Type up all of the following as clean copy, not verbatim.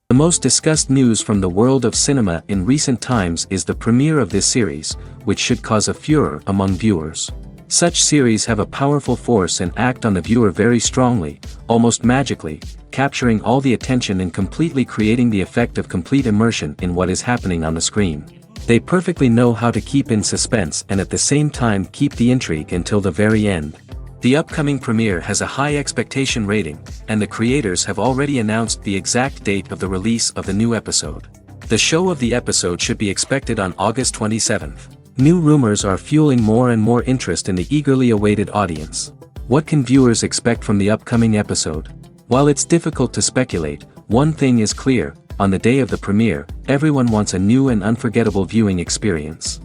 The most discussed news from the world of cinema in recent times is the premiere of this series, which should cause a furor among viewers. Such series have a powerful force and act on the viewer very strongly, almost magically, capturing all the attention and completely creating the effect of complete immersion in what is happening on the screen. They perfectly know how to keep in suspense and at the same time keep the intrigue until the very end. The upcoming premiere has a high expectation rating, and the creators have already announced the exact date of the release of the new episode. The show of the episode should be expected on August 27th. New rumors are fueling more and more interest in the eagerly awaited audience. What can viewers expect from the upcoming episode? While it's difficult to speculate, one thing is clear: on the day of the premiere, everyone wants a new and unforgettable viewing experience.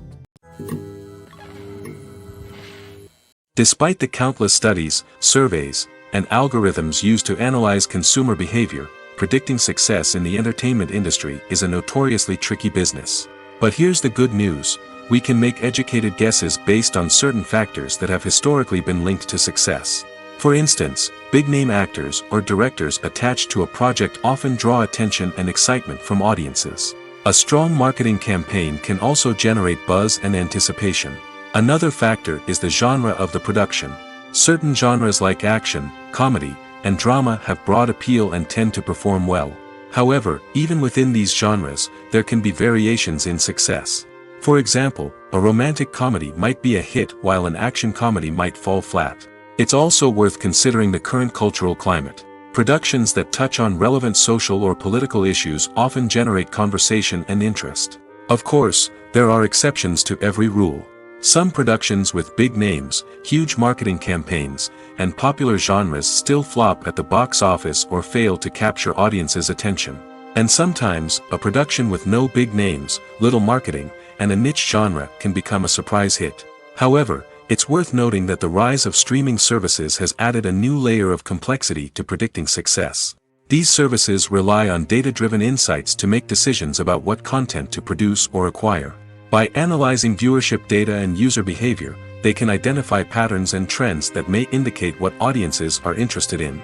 Despite the countless studies, surveys, and algorithms used to analyze consumer behavior, predicting success in the entertainment industry is a notoriously tricky business. But here's the good news: we can make educated guesses based on certain factors that have historically been linked to success. For instance, big-name actors or directors attached to a project often draw attention and excitement from audiences. A strong marketing campaign can also generate buzz and anticipation. Another factor is the genre of the production. Certain genres like action, comedy, and drama have broad appeal and tend to perform well. However, even within these genres, there can be variations in success. For example, a romantic comedy might be a hit while an action comedy might fall flat. It's also worth considering the current cultural climate. Productions that touch on relevant social or political issues often generate conversation and interest. Of course, there are exceptions to every rule. Some productions with big names, huge marketing campaigns, and popular genres still flop at the box office or fail to capture audiences' attention. And sometimes, a production with no big names, little marketing, and a niche genre can become a surprise hit. However, it's worth noting that the rise of streaming services has added a new layer of complexity to predicting success. These services rely on data-driven insights to make decisions about what content to produce or acquire. By analyzing viewership data and user behavior, they can identify patterns and trends that may indicate what audiences are interested in.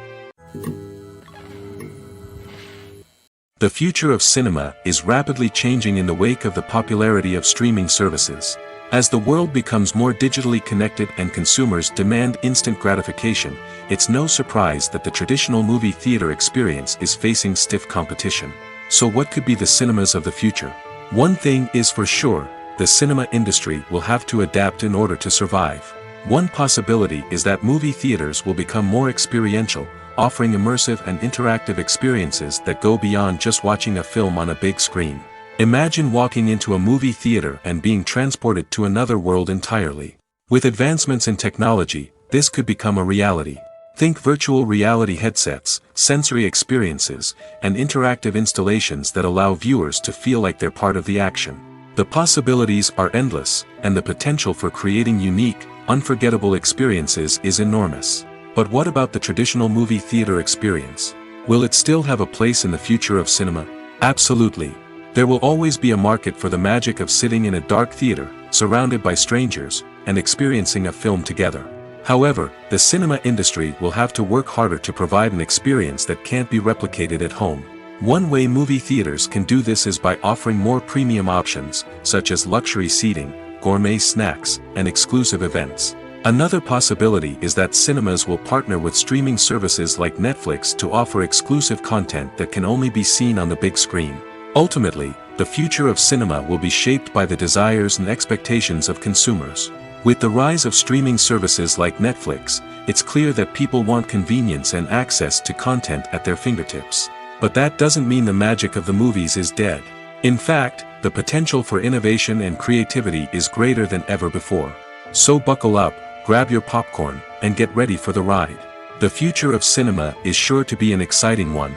The future of cinema is rapidly changing in the wake of the popularity of streaming services. As the world becomes more digitally connected and consumers demand instant gratification, it's no surprise that the traditional movie theater experience is facing stiff competition. So what could be the cinemas of the future? One thing is for sure: the cinema industry will have to adapt in order to survive. One possibility is that movie theaters will become more experiential, offering immersive and interactive experiences that go beyond just watching a film on a big screen. Imagine walking into a movie theater and being transported to another world entirely. With advancements in technology, this could become a reality. Think virtual reality headsets, sensory experiences, and interactive installations that allow viewers to feel like they're part of the action. The possibilities are endless, and the potential for creating unique, unforgettable experiences is enormous. But what about the traditional movie theater experience? Will it still have a place in the future of cinema? Absolutely. There will always be a market for the magic of sitting in a dark theater, surrounded by strangers, and experiencing a film together. However, the cinema industry will have to work harder to provide an experience that can't be replicated at home. One way movie theaters can do this is by offering more premium options, such as luxury seating, gourmet snacks, and exclusive events. Another possibility is that cinemas will partner with streaming services like Netflix to offer exclusive content that can only be seen on the big screen. Ultimately, the future of cinema will be shaped by the desires and expectations of consumers. With the rise of streaming services like Netflix, it's clear that people want convenience and access to content at their fingertips. But that doesn't mean the magic of the movies is dead. In fact, the potential for innovation and creativity is greater than ever before. So buckle up, grab your popcorn, and get ready for the ride. The future of cinema is sure to be an exciting one.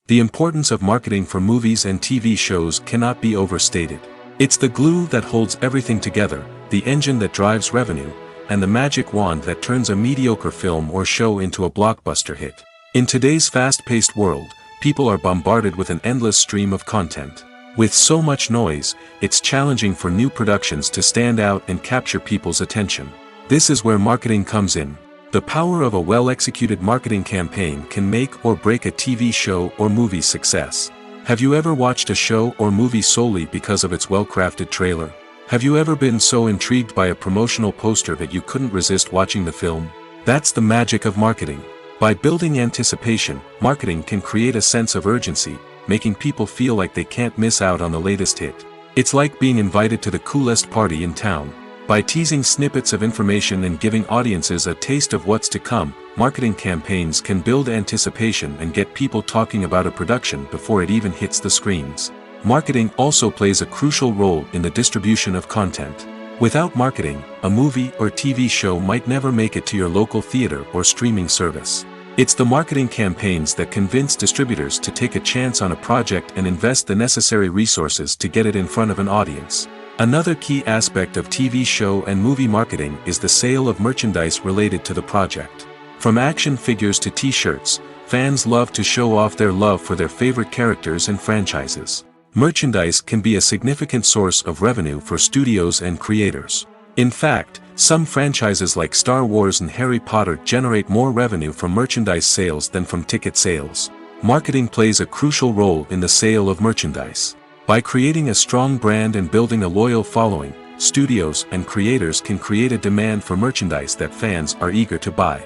The importance of marketing for movies and TV shows cannot be overstated. It's the glue that holds everything together, the engine that drives revenue, and the magic wand that turns a mediocre film or show into a blockbuster hit. In today's fast-paced world, people are bombarded with an endless stream of content. With so much noise, it's challenging for new productions to stand out and capture people's attention. This is where marketing comes in. The power of a well-executed marketing campaign can make or break a TV show or movie's success. Have you ever watched a show or movie solely because of its well-crafted trailer? Have you ever been so intrigued by a promotional poster that you couldn't resist watching the film? That's the magic of marketing. By building anticipation, marketing can create a sense of urgency, making people feel like they can't miss out on the latest hit. It's like being invited to the coolest party in town. By teasing snippets of information and giving audiences a taste of what's to come, marketing campaigns can build anticipation and get people talking about a production before it even hits the screens. Marketing also plays a crucial role in the distribution of content. Without marketing, a movie or TV show might never make it to your local theater or streaming service. It's the marketing campaigns that convince distributors to take a chance on a project and invest the necessary resources to get it in front of an audience. Another key aspect of TV show and movie marketing is the sale of merchandise related to the project. From action figures to t-shirts, fans love to show off their love for their favorite characters and franchises. Merchandise can be a significant source of revenue for studios and creators. In fact, some franchises like Star Wars and Harry Potter generate more revenue from merchandise sales than from ticket sales. Marketing plays a crucial role in the sale of merchandise. By creating a strong brand and building a loyal following, studios and creators can create a demand for merchandise that fans are eager to buy.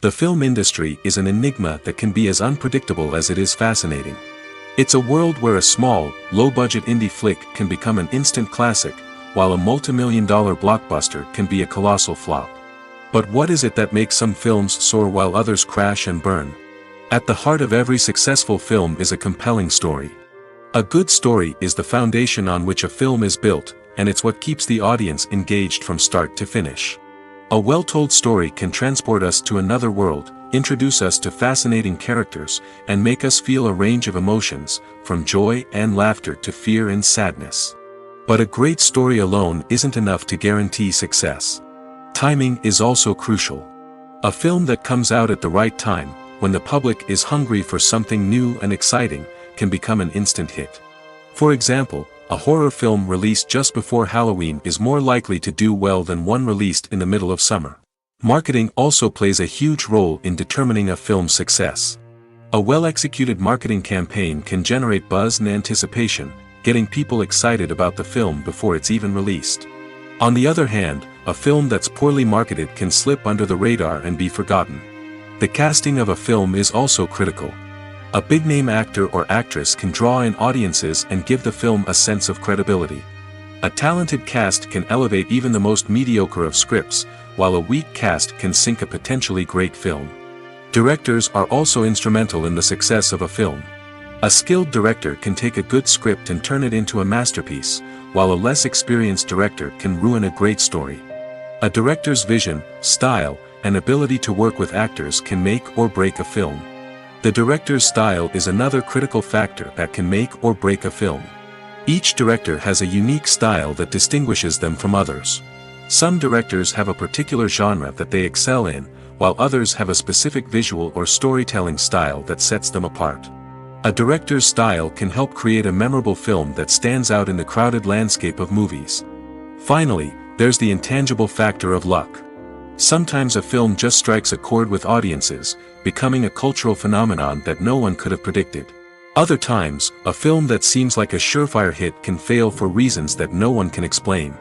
The film industry is an enigma that can be as unpredictable as it is fascinating. It's a world where a small, low-budget indie flick can become an instant classic, while a multi-million-dollar blockbuster can be a colossal flop. But what is it that makes some films soar while others crash and burn? At the heart of every successful film is a compelling story. A good story is the foundation on which a film is built, and it's what keeps the audience engaged from start to finish. A well-told story can transport us to another world, introduce us to fascinating characters, and make us feel a range of emotions, from joy and laughter to fear and sadness. But a great story alone isn't enough to guarantee success. Timing is also crucial. A film that comes out at the right time, when the public is hungry for something new and exciting, can become an instant hit. For example, a horror film released just before Halloween is more likely to do well than one released in the middle of summer. Marketing also plays a huge role in determining a film's success. A well-executed marketing campaign can generate buzz and anticipation, getting people excited about the film before it's even released. On the other hand, a film that's poorly marketed can slip under the radar and be forgotten. The casting of a film is also critical. A big-name actor or actress can draw in audiences and give the film a sense of credibility. A talented cast can elevate even the most mediocre of scripts, while a weak cast can sink a potentially great film. Directors are also instrumental in the success of a film. A skilled director can take a good script and turn it into a masterpiece, while a less experienced director can ruin a great story. A director's vision, style, and ability to work with actors can make or break a film. The director's style is another critical factor that can make or break a film. Each director has a unique style that distinguishes them from others. Some directors have a particular genre that they excel in, while others have a specific visual or storytelling style that sets them apart. A director's style can help create a memorable film that stands out in the crowded landscape of movies. Finally, there's the intangible factor of luck. Sometimes a film just strikes a chord with audiences, becoming a cultural phenomenon that no one could have predicted. Other times, a film that seems like a surefire hit can fail for reasons that no one can explain.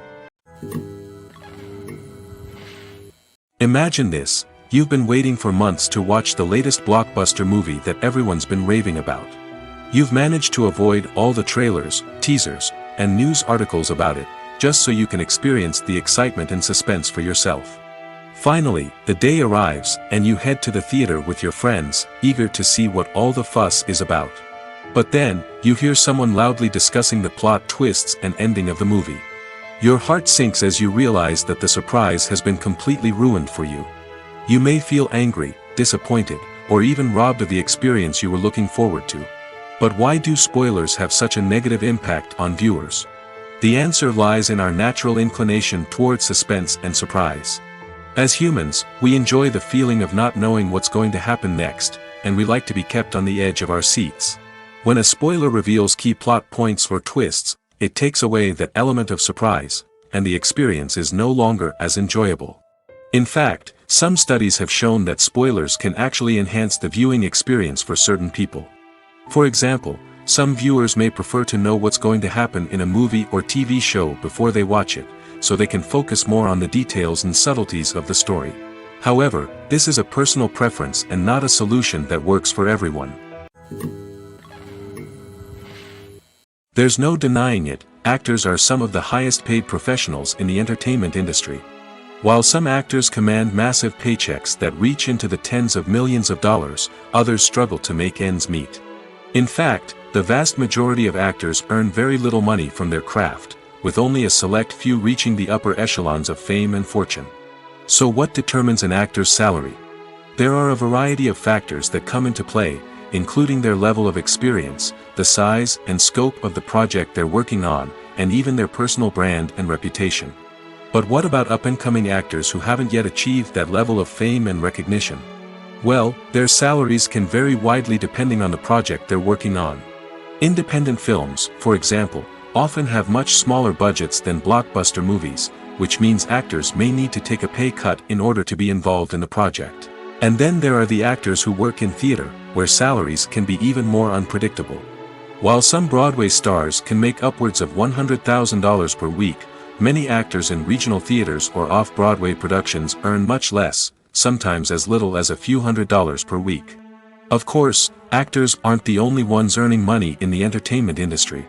Imagine this: you've been waiting for months to watch the latest blockbuster movie that everyone's been raving about. You've managed to avoid all the trailers, teasers, and news articles about it, just so you can experience the excitement and suspense for yourself. Finally, the day arrives, and you head to the theater with your friends, eager to see what all the fuss is about. But then, you hear someone loudly discussing the plot twists and ending of the movie. Your heart sinks as you realize that the surprise has been completely ruined for you. You may feel angry, disappointed, or even robbed of the experience you were looking forward to. But why do spoilers have such a negative impact on viewers? The answer lies in our natural inclination towards suspense and surprise. As humans, we enjoy the feeling of not knowing what's going to happen next, and we like to be kept on the edge of our seats. When a spoiler reveals key plot points or twists, it takes away that element of surprise, and the experience is no longer as enjoyable. In fact, some studies have shown that spoilers can actually enhance the viewing experience for certain people. For example, some viewers may prefer to know what's going to happen in a movie or TV show before they watch it, so they can focus more on the details and subtleties of the story. However, this is a personal preference and not a solution that works for everyone. There's no denying it, actors are some of the highest paid professionals in the entertainment industry. While some actors command massive paychecks that reach into the tens of millions of dollars, others struggle to make ends meet. In fact, the vast majority of actors earn very little money from their craft, with only a select few reaching the upper echelons of fame and fortune. So what determines an actor's salary? There are a variety of factors that come into play, including their level of experience, the size and scope of the project they're working on, and even their personal brand and reputation. But what about up-and-coming actors who haven't yet achieved that level of fame and recognition? Well, their salaries can vary widely depending on the project they're working on. Independent films, for example, often have much smaller budgets than blockbuster movies, which means actors may need to take a pay cut in order to be involved in the project. And then there are the actors who work in theater, where salaries can be even more unpredictable. While some Broadway stars can make upwards of $100,000 per week, many actors in regional theaters or off-Broadway productions earn much less, sometimes as little as a few $100s per week. Of course, actors aren't the only ones earning money in the entertainment industry.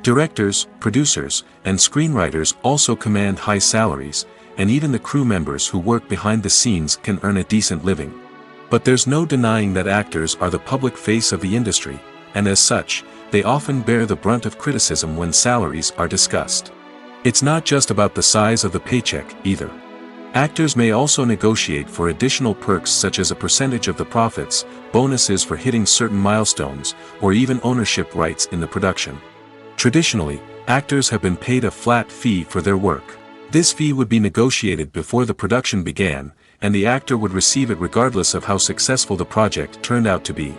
Directors, producers, and screenwriters also command high salaries, and even the crew members who work behind the scenes can earn a decent living. But there's no denying that actors are the public face of the industry, and as such, they often bear the brunt of criticism when salaries are discussed. It's not just about the size of the paycheck, either. Actors may also negotiate for additional perks such as a percentage of the profits, bonuses for hitting certain milestones, or even ownership rights in the production. Traditionally, actors have been paid a flat fee for their work. This fee would be negotiated before the production began, and the actor would receive it regardless of how successful the project turned out to be.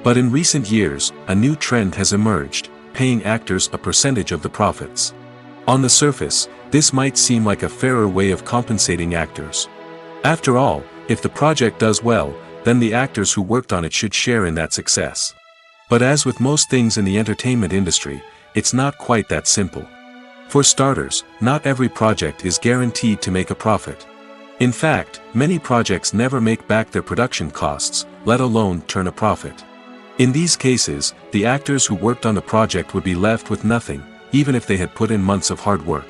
But in recent years, a new trend has emerged, paying actors a percentage of the profits. On the surface, this might seem like a fairer way of compensating actors. After all, if the project does well, then the actors who worked on it should share in that success. But as with most things in the entertainment industry, it's not quite that simple. For starters, not every project is guaranteed to make a profit. In fact, many projects never make back their production costs, let alone turn a profit. In these cases, the actors who worked on the project would be left with nothing, even if they had put in months of hard work.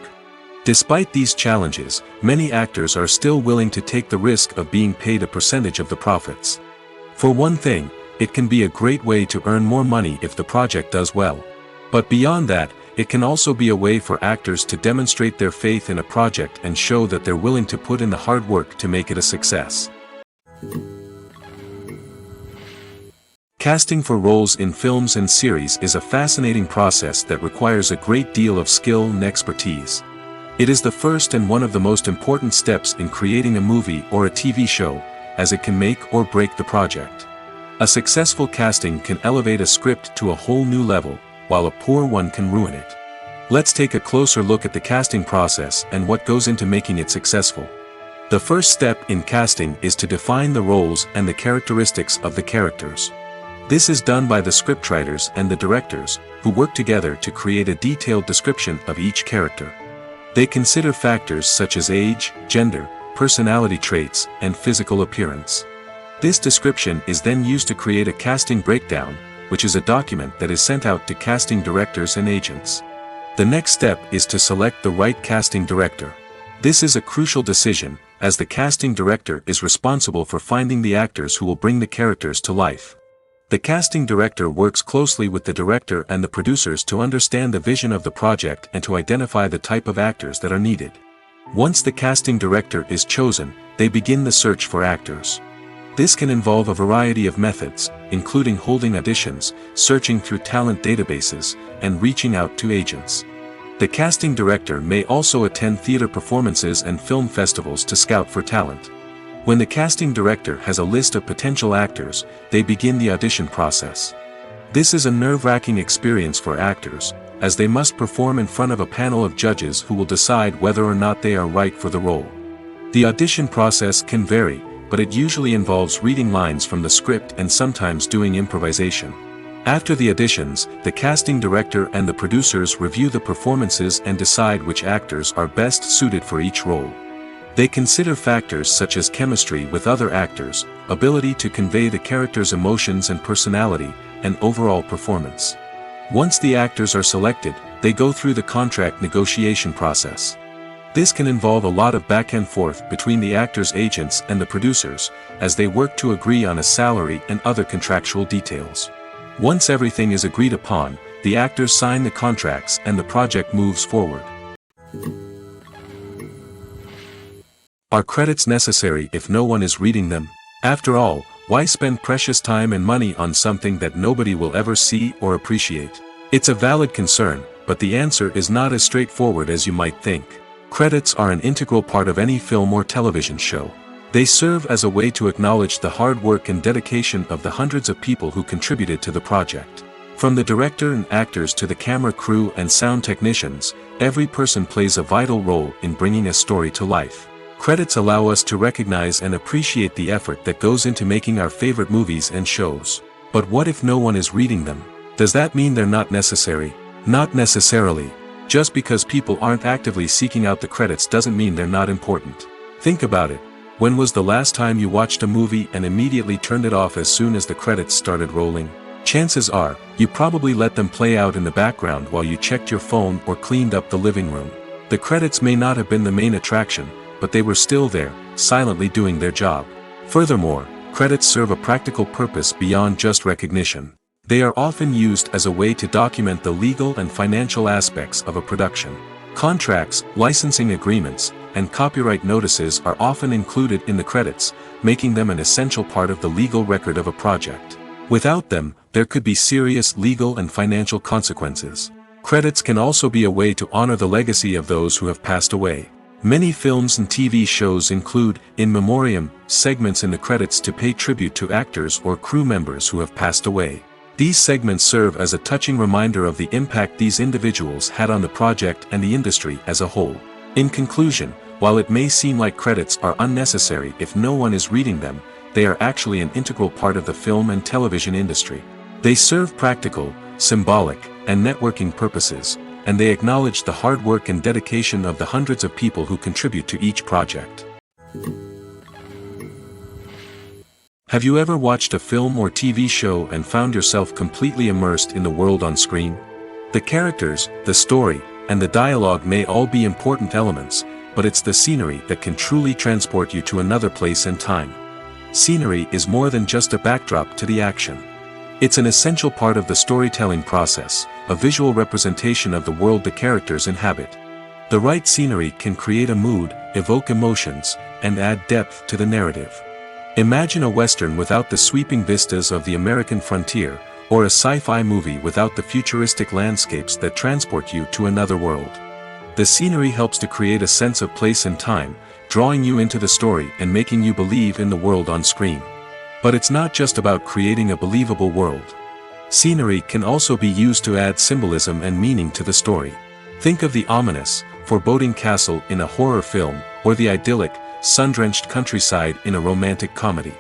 Despite these challenges, many actors are still willing to take the risk of being paid a percentage of the profits. For one thing, it can be a great way to earn more money if the project does well. But beyond that, it can also be a way for actors to demonstrate their faith in a project and show that they're willing to put in the hard work to make it a success. Casting for roles in films and series is a fascinating process that requires a great deal of skill and expertise. It is the first and one of the most important steps in creating a movie or a TV show, as it can make or break the project. A successful casting can elevate a script to a whole new level, while a poor one can ruin it. Let's take a closer look at the casting process and what goes into making it successful. The first step in casting is to define the roles and the characteristics of the characters. This is done by the scriptwriters and the directors, who work together to create a detailed description of each character. They consider factors such as age, gender, personality traits, and physical appearance. This description is then used to create a casting breakdown, which is a document that is sent out to casting directors and agents. The next step is to select the right casting director. This is a crucial decision, as the casting director is responsible for finding the actors who will bring the characters to life. The casting director works closely with the director and the producers to understand the vision of the project and to identify the type of actors that are needed. Once the casting director is chosen, they begin the search for actors. This can involve a variety of methods, including holding auditions, searching through talent databases, and reaching out to agents. The casting director may also attend theater performances and film festivals to scout for talent. When the casting director has a list of potential actors, they begin the audition process. This is a nerve-wracking experience for actors, as they must perform in front of a panel of judges who will decide whether or not they are right for the role. The audition process can vary, but it usually involves reading lines from the script and sometimes doing improvisation. After the auditions, the casting director and the producers review the performances and decide which actors are best suited for each role. They consider factors such as chemistry with other actors, ability to convey the character's emotions and personality, and overall performance. Once the actors are selected, they go through the contract negotiation process. This can involve a lot of back and forth between the actors' agents and the producers, as they work to agree on a salary and other contractual details. Once everything is agreed upon, the actors sign the contracts and the project moves forward. Are credits necessary if no one is reading them? After all, why spend precious time and money on something that nobody will ever see or appreciate? It's a valid concern, but the answer is not as straightforward as you might think. Credits are an integral part of any film or television show. They serve as a way to acknowledge the hard work and dedication of the hundreds of people who contributed to the project. From the director and actors to the camera crew and sound technicians, every person plays a vital role in bringing a story to life. Credits allow us to recognize and appreciate the effort that goes into making our favorite movies and shows. But what if no one is reading them? Does that mean they're not necessary? Not necessarily. Just because people aren't actively seeking out the credits doesn't mean they're not important. Think about it. When was the last time you watched a movie and immediately turned it off as soon as the credits started rolling? Chances are, you probably let them play out in the background while you checked your phone or cleaned up the living room. The credits may not have been the main attraction, but they were still there, silently doing their job. Furthermore, credits serve a practical purpose beyond just recognition. They are often used as a way to document the legal and financial aspects of a production. Contracts, licensing agreements, and copyright notices are often included in the credits, making them an essential part of the legal record of a project. Without them, there could be serious legal and financial consequences. Credits can also be a way to honor the legacy of those who have passed away. Many films and TV shows include, in memoriam, segments in the credits to pay tribute to actors or crew members who have passed away. These segments serve as a touching reminder of the impact these individuals had on the project and the industry as a whole. In conclusion, while it may seem like credits are unnecessary if no one is reading them, they are actually an integral part of the film and television industry. They serve practical, symbolic, and networking purposes, and they acknowledge the hard work and dedication of the hundreds of people who contribute to each project. Have you ever watched a film or TV show and found yourself completely immersed in the world on screen? The characters, the story, and the dialogue may all be important elements, but it's the scenery that can truly transport you to another place and time. Scenery is more than just a backdrop to the action. It's an essential part of the storytelling process, a visual representation of the world the characters inhabit. The right scenery can create a mood, evoke emotions, and add depth to the narrative. Imagine a Western without the sweeping vistas of the American frontier, or a sci-fi movie without the futuristic landscapes that transport you to another world. The scenery helps to create a sense of place and time, drawing you into the story and making you believe in the world on screen. But it's not just about creating a believable world. Scenery can also be used to add symbolism and meaning to the story. Think of the ominous, foreboding castle in a horror film, or the idyllic, sun-drenched countryside in a romantic comedy.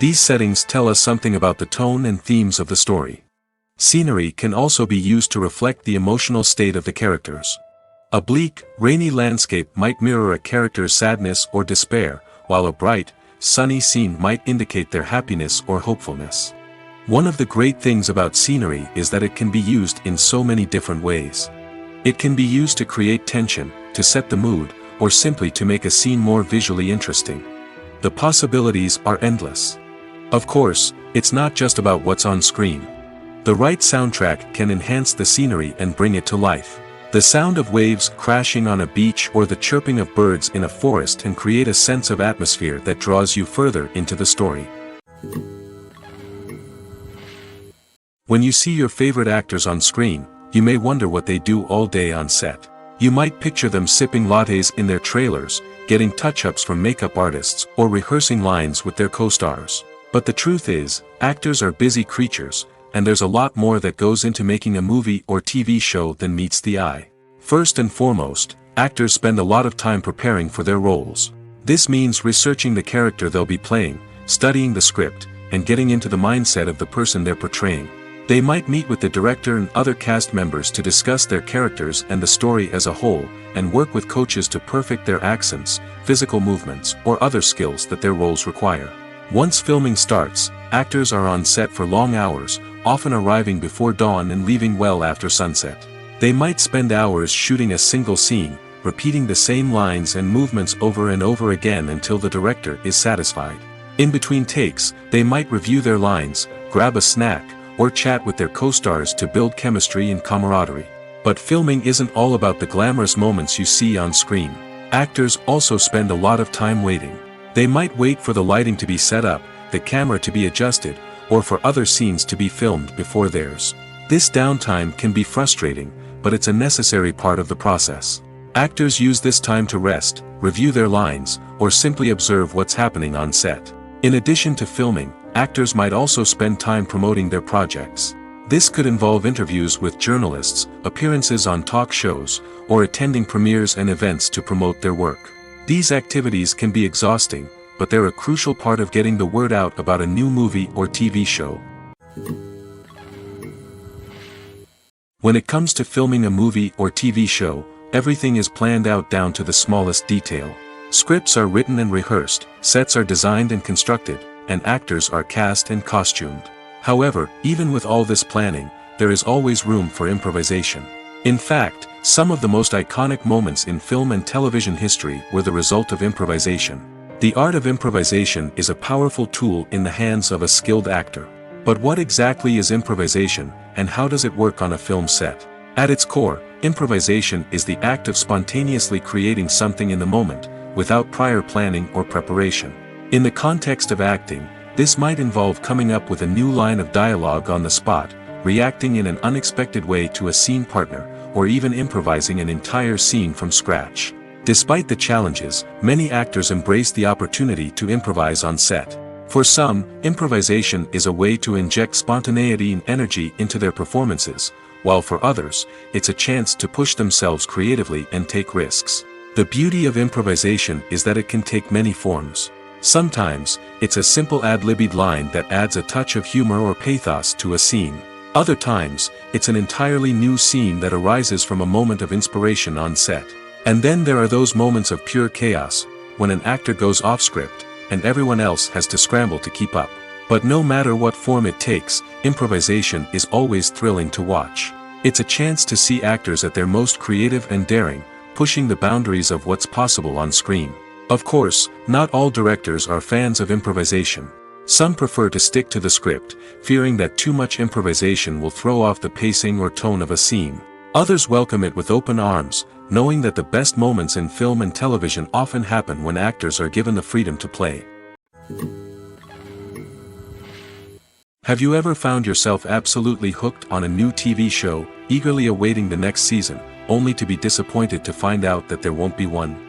These settings tell us something about the tone and themes of the story. Scenery can also be used to reflect the emotional state of the characters. A bleak, rainy landscape might mirror a character's sadness or despair, while a bright, sunny scene might indicate their happiness or hopefulness. One of the great things about scenery is that it can be used in so many different ways. It can be used to create tension, to set the mood, or simply to make a scene more visually interesting. The possibilities are endless. Of course, it's not just about what's on screen. The right soundtrack can enhance the scenery and bring it to life. The sound of waves crashing on a beach or the chirping of birds in a forest can create a sense of atmosphere that draws you further into the story. When you see your favorite actors on screen, you may wonder what they do all day on set. You might picture them sipping lattes in their trailers, getting touch-ups from makeup artists, or rehearsing lines with their co-stars. But the truth is, actors are busy creatures, and there's a lot more that goes into making a movie or TV show than meets the eye. First and foremost, actors spend a lot of time preparing for their roles. This means researching the character they'll be playing, studying the script, and getting into the mindset of the person they're portraying. They might meet with the director and other cast members to discuss their characters and the story as a whole, and work with coaches to perfect their accents, physical movements, or other skills that their roles require. Once filming starts, actors are on set for long hours, often arriving before dawn and leaving well after sunset. They might spend hours shooting a single scene, repeating the same lines and movements over and over again until the director is satisfied. In between takes, they might review their lines, grab a snack, or chat with their co-stars to build chemistry and camaraderie. But filming isn't all about the glamorous moments you see on screen. Actors also spend a lot of time waiting. They might wait for the lighting to be set up, the camera to be adjusted, or for other scenes to be filmed before theirs. This downtime can be frustrating, but it's a necessary part of the process. Actors use this time to rest, review their lines, or simply observe what's happening on set. In addition to filming, actors might also spend time promoting their projects. This could involve interviews with journalists, appearances on talk shows, or attending premieres and events to promote their work. These activities can be exhausting, but they're a crucial part of getting the word out about a new movie or TV show. When it comes to filming a movie or TV show, everything is planned out down to the smallest detail. Scripts are written and rehearsed, sets are designed and constructed, and actors are cast and costumed. However, even with all this planning, there is always room for improvisation. In fact, some of the most iconic moments in film and television history were the result of improvisation. The art of improvisation is a powerful tool in the hands of a skilled actor. But what exactly is improvisation, and how does it work on a film set? At its core, improvisation is the act of spontaneously creating something in the moment, without prior planning or preparation. In the context of acting, this might involve coming up with a new line of dialogue on the spot, reacting in an unexpected way to a scene partner, or even improvising an entire scene from scratch. Despite the challenges, many actors embrace the opportunity to improvise on set. For some, improvisation is a way to inject spontaneity and energy into their performances, while for others, it's a chance to push themselves creatively and take risks. The beauty of improvisation is that it can take many forms. Sometimes, it's a simple ad-libbed line that adds a touch of humor or pathos to a scene. Other times, it's an entirely new scene that arises from a moment of inspiration on set. And then there are those moments of pure chaos, when an actor goes off script, and everyone else has to scramble to keep up. But no matter what form it takes, improvisation is always thrilling to watch. It's a chance to see actors at their most creative and daring, pushing the boundaries of what's possible on screen. Of course, not all directors are fans of improvisation. Some prefer to stick to the script, fearing that too much improvisation will throw off the pacing or tone of a scene. Others welcome it with open arms, knowing that the best moments in film and television often happen when actors are given the freedom to play. Have you ever found yourself absolutely hooked on a new TV show, eagerly awaiting the next season, only to be disappointed to find out that there won't be one?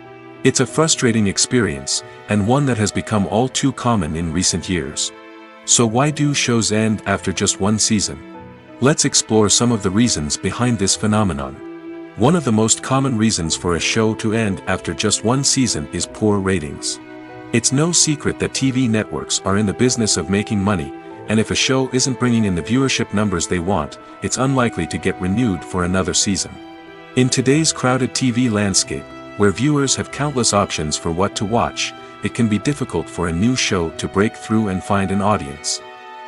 It's a frustrating experience, and one that has become all too common in recent years. So why do shows end after just one season? Let's explore some of the reasons behind this phenomenon. One of the most common reasons for a show to end after just one season is poor ratings. It's no secret that TV networks are in the business of making money, and if a show isn't bringing in the viewership numbers they want, it's unlikely to get renewed for another season. In today's crowded TV landscape, where viewers have countless options for what to watch, it can be difficult for a new show to break through and find an audience.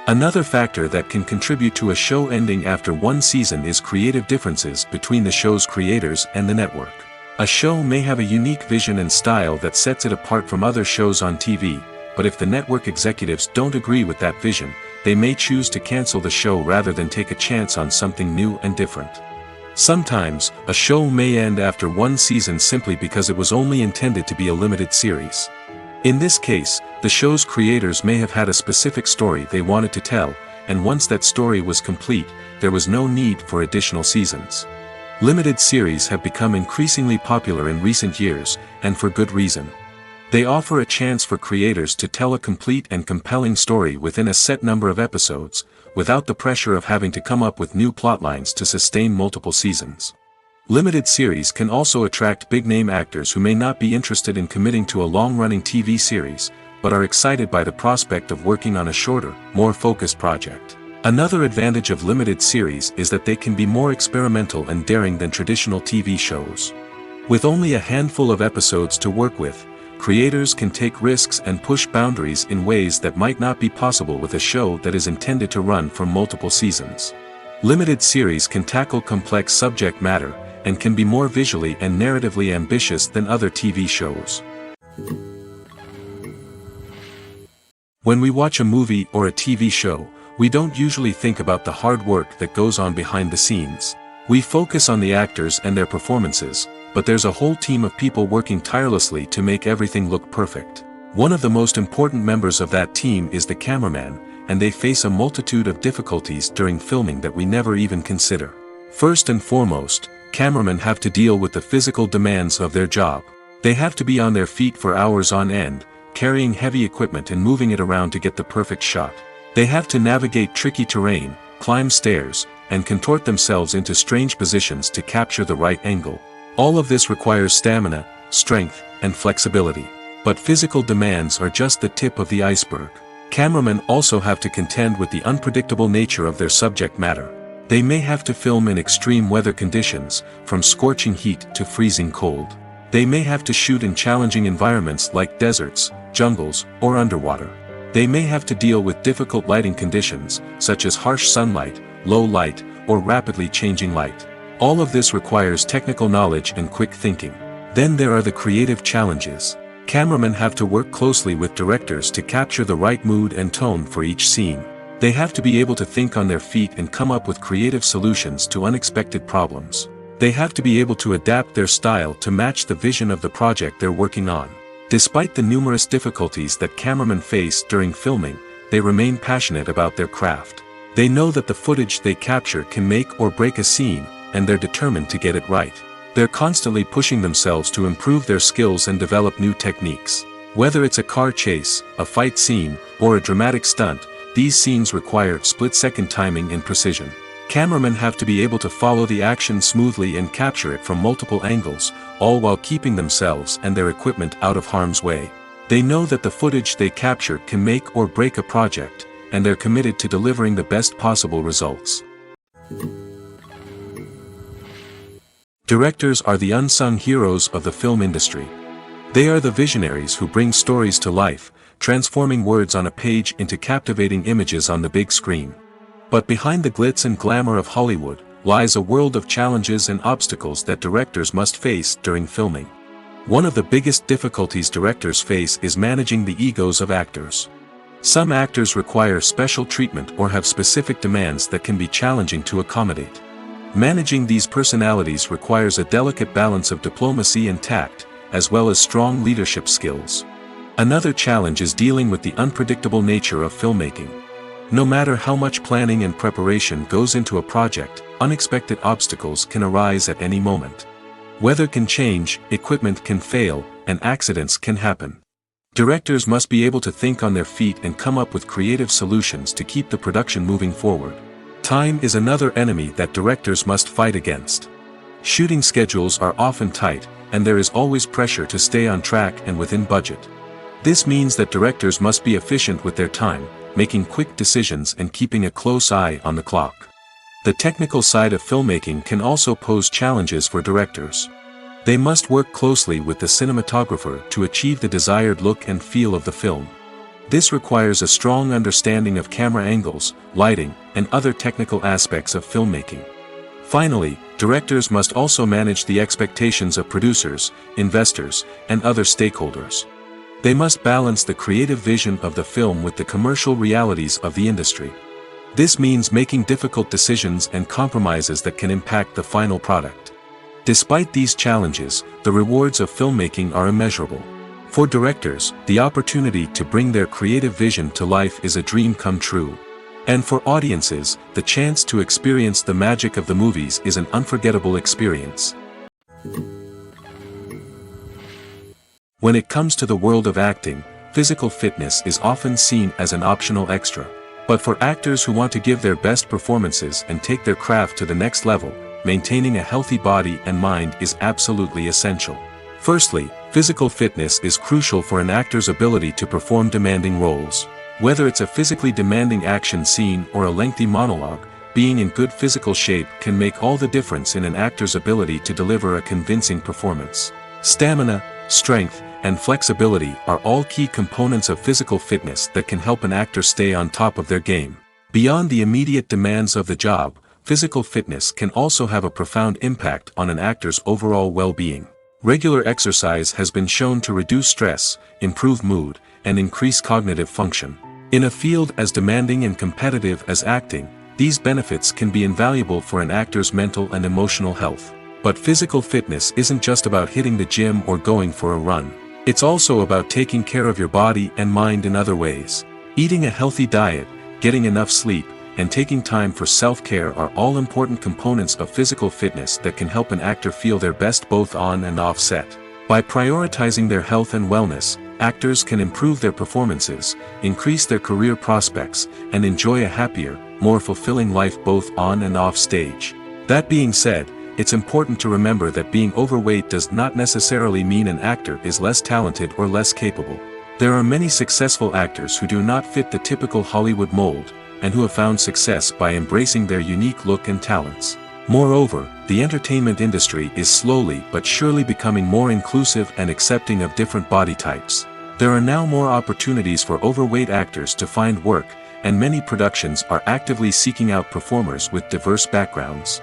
Another factor that can contribute to a show ending after one season is creative differences between the show's creators and the network. A show may have a unique vision and style that sets it apart from other shows on TV, but if the network executives don't agree with that vision, they may choose to cancel the show rather than take a chance on something new and different. Sometimes, a show may end after one season simply because it was only intended to be a limited series. In this case, the show's creators may have had a specific story they wanted to tell, and once that story was complete, there was no need for additional seasons. Limited series have become increasingly popular in recent years, and for good reason. They offer a chance for creators to tell a complete and compelling story within a set number of episodes, without the pressure of having to come up with new plotlines to sustain multiple seasons. Limited series can also attract big-name actors who may not be interested in committing to a long-running TV series, but are excited by the prospect of working on a shorter, more focused project. Another advantage of limited series is that they can be more experimental and daring than traditional TV shows. With only a handful of episodes to work with, creators can take risks and push boundaries in ways that might not be possible with a show that is intended to run for multiple seasons. Limited series can tackle complex subject matter, and can be more visually and narratively ambitious than other TV shows. When we watch a movie or a TV show, we don't usually think about the hard work that goes on behind the scenes. We focus on the actors and their performances, but there's a whole team of people working tirelessly to make everything look perfect. One of the most important members of that team is the cameraman, and they face a multitude of difficulties during filming that we never even consider. First and foremost, cameramen have to deal with the physical demands of their job. They have to be on their feet for hours on end, carrying heavy equipment and moving it around to get the perfect shot. They have to navigate tricky terrain, climb stairs, and contort themselves into strange positions to capture the right angle. All of this requires stamina, strength, and flexibility. But physical demands are just the tip of the iceberg. Cameramen also have to contend with the unpredictable nature of their subject matter. They may have to film in extreme weather conditions, from scorching heat to freezing cold. They may have to shoot in challenging environments like deserts, jungles, or underwater. They may have to deal with difficult lighting conditions, such as harsh sunlight, low light, or rapidly changing light. All of this requires technical knowledge and quick thinking. Then there are the creative challenges. Cameramen have to work closely with directors to capture the right mood and tone for each scene. They have to be able to think on their feet and come up with creative solutions to unexpected problems. They have to be able to adapt their style to match the vision of the project they're working on. Despite the numerous difficulties that cameramen face during filming, they remain passionate about their craft. They know that the footage they capture can make or break a scene, and they're determined to get it right. They're constantly pushing themselves to improve their skills and develop new techniques. Whether it's a car chase, a fight scene, or a dramatic stunt, these scenes require split-second timing and precision. Cameramen have to be able to follow the action smoothly and capture it from multiple angles, all while keeping themselves and their equipment out of harm's way. They know that the footage they capture can make or break a project, and they're committed to delivering the best possible results. Directors are the unsung heroes of the film industry. They are the visionaries who bring stories to life, transforming words on a page into captivating images on the big screen. But behind the glitz and glamour of Hollywood, lies a world of challenges and obstacles that directors must face during filming. One of the biggest difficulties directors face is managing the egos of actors. Some actors require special treatment or have specific demands that can be challenging to accommodate. Managing these personalities requires a delicate balance of diplomacy and tact, as well as strong leadership skills. Another challenge is dealing with the unpredictable nature of filmmaking. No matter how much planning and preparation goes into a project, unexpected obstacles can arise at any moment. Weather can change, equipment can fail, and accidents can happen. Directors must be able to think on their feet and come up with creative solutions to keep the production moving forward. Time is another enemy that directors must fight against. Shooting schedules are often tight, and there is always pressure to stay on track and within budget. This means that directors must be efficient with their time, making quick decisions and keeping a close eye on the clock. The technical side of filmmaking can also pose challenges for directors. They must work closely with the cinematographer to achieve the desired look and feel of the film. This requires a strong understanding of camera angles, lighting, and other technical aspects of filmmaking. Finally, directors must also manage the expectations of producers, investors, and other stakeholders. They must balance the creative vision of the film with the commercial realities of the industry. This means making difficult decisions and compromises that can impact the final product. Despite these challenges, the rewards of filmmaking are immeasurable. For directors, the opportunity to bring their creative vision to life is a dream come true. And for audiences, the chance to experience the magic of the movies is an unforgettable experience. When it comes to the world of acting, physical fitness is often seen as an optional extra. But for actors who want to give their best performances and take their craft to the next level, maintaining a healthy body and mind is absolutely essential. Firstly, physical fitness is crucial for an actor's ability to perform demanding roles. Whether it's a physically demanding action scene or a lengthy monologue, being in good physical shape can make all the difference in an actor's ability to deliver a convincing performance. Stamina, strength, and flexibility are all key components of physical fitness that can help an actor stay on top of their game. Beyond the immediate demands of the job, physical fitness can also have a profound impact on an actor's overall well-being. Regular exercise has been shown to reduce stress, improve mood, and increase cognitive function. In a field as demanding and competitive as acting, these benefits can be invaluable for an actor's mental and emotional health. But physical fitness isn't just about hitting the gym or going for a run. It's also about taking care of your body and mind in other ways. Eating a healthy diet, getting enough sleep, and taking time for self-care are all important components of physical fitness that can help an actor feel their best both on and off set. By prioritizing their health and wellness, actors can improve their performances, increase their career prospects, and enjoy a happier, more fulfilling life both on and off stage. That being said, it's important to remember that being overweight does not necessarily mean an actor is less talented or less capable. There are many successful actors who do not fit the typical Hollywood mold, and who have found success by embracing their unique look and talents. Moreover, the entertainment industry is slowly but surely becoming more inclusive and accepting of different body types. There are now more opportunities for overweight actors to find work, and many productions are actively seeking out performers with diverse backgrounds.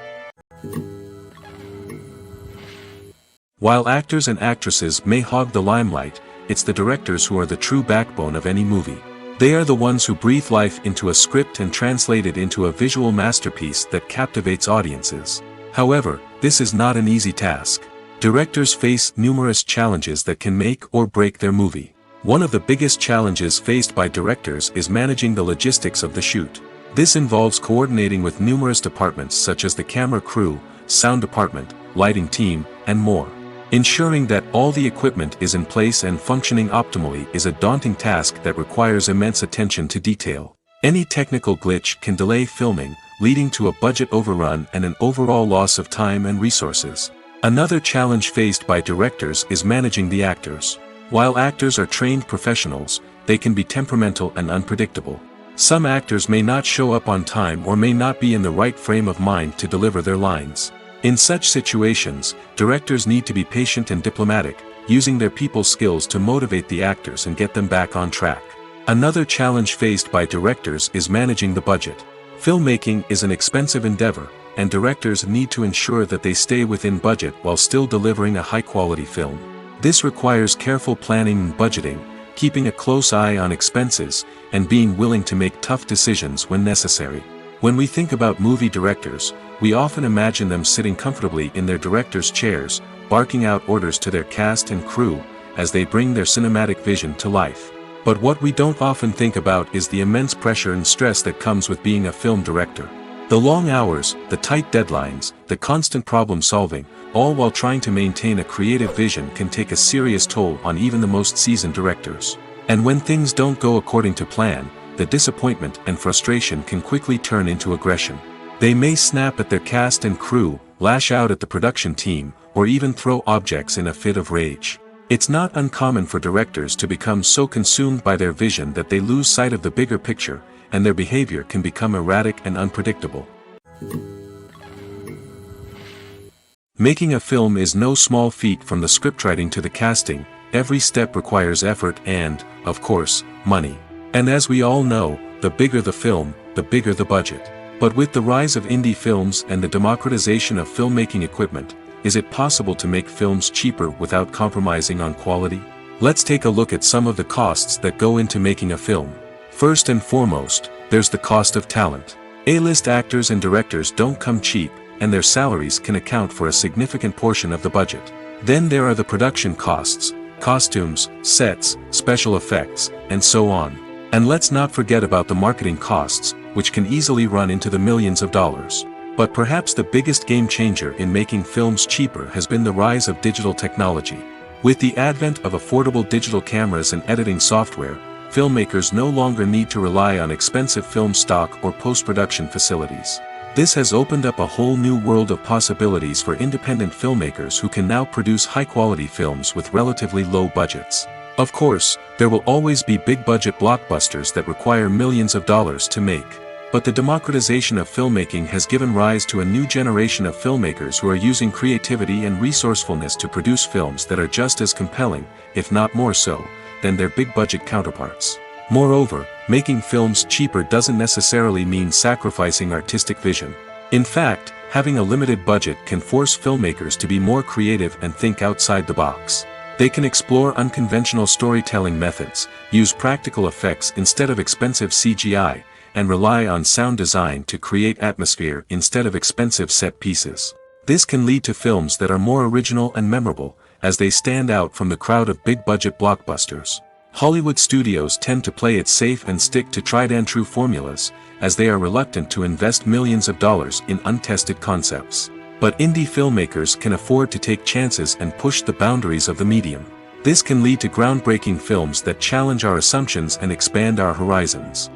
While actors and actresses may hog the limelight, it's the directors who are the true backbone of any movie. They are the ones who breathe life into a script and translate it into a visual masterpiece that captivates audiences. However, this is not an easy task. Directors face numerous challenges that can make or break their movie. One of the biggest challenges faced by directors is managing the logistics of the shoot. This involves coordinating with numerous departments such as the camera crew, sound department, lighting team, and more. Ensuring that all the equipment is in place and functioning optimally is a daunting task that requires immense attention to detail. Any technical glitch can delay filming, leading to a budget overrun and an overall loss of time and resources. Another challenge faced by directors is managing the actors. While actors are trained professionals, they can be temperamental and unpredictable. Some actors may not show up on time or may not be in the right frame of mind to deliver their lines. In such situations, directors need to be patient and diplomatic, using their people skills to motivate the actors and get them back on track. Another challenge faced by directors is managing the budget. Filmmaking is an expensive endeavor, and directors need to ensure that they stay within budget while still delivering a high-quality film. This requires careful planning and budgeting, keeping a close eye on expenses, and being willing to make tough decisions when necessary. When we think about movie directors, we often imagine them sitting comfortably in their director's chairs, barking out orders to their cast and crew, as they bring their cinematic vision to life. But what we don't often think about is the immense pressure and stress that comes with being a film director. The long hours, the tight deadlines, the constant problem solving, all while trying to maintain a creative vision can take a serious toll on even the most seasoned directors. And when things don't go according to plan, the disappointment and frustration can quickly turn into aggression. They may snap at their cast and crew, lash out at the production team, or even throw objects in a fit of rage. It's not uncommon for directors to become so consumed by their vision that they lose sight of the bigger picture, and their behavior can become erratic and unpredictable. Making a film is no small feat. From the scriptwriting to the casting, every step requires effort and, of course, money. And as we all know, the bigger the film, the bigger the budget. But with the rise of indie films and the democratization of filmmaking equipment, is it possible to make films cheaper without compromising on quality? Let's take a look at some of the costs that go into making a film. First and foremost, there's the cost of talent. A-list actors and directors don't come cheap, and their salaries can account for a significant portion of the budget. Then there are the production costs, costumes, sets, special effects, and so on. And let's not forget about the marketing costs, which can easily run into the millions of dollars. But perhaps the biggest game changer in making films cheaper has been the rise of digital technology. With the advent of affordable digital cameras and editing software, filmmakers no longer need to rely on expensive film stock or post-production facilities. This has opened up a whole new world of possibilities for independent filmmakers who can now produce high-quality films with relatively low budgets. Of course, there will always be big-budget blockbusters that require millions of dollars to make. But the democratization of filmmaking has given rise to a new generation of filmmakers who are using creativity and resourcefulness to produce films that are just as compelling, if not more so, than their big-budget counterparts. Moreover, making films cheaper doesn't necessarily mean sacrificing artistic vision. In fact, having a limited budget can force filmmakers to be more creative and think outside the box. They can explore unconventional storytelling methods, use practical effects instead of expensive CGI, and rely on sound design to create atmosphere instead of expensive set pieces. This can lead to films that are more original and memorable, as they stand out from the crowd of big-budget blockbusters. Hollywood studios tend to play it safe and stick to tried-and-true formulas, as they are reluctant to invest millions of dollars in untested concepts. But indie filmmakers can afford to take chances and push the boundaries of the medium. This can lead to groundbreaking films that challenge our assumptions and expand our horizons.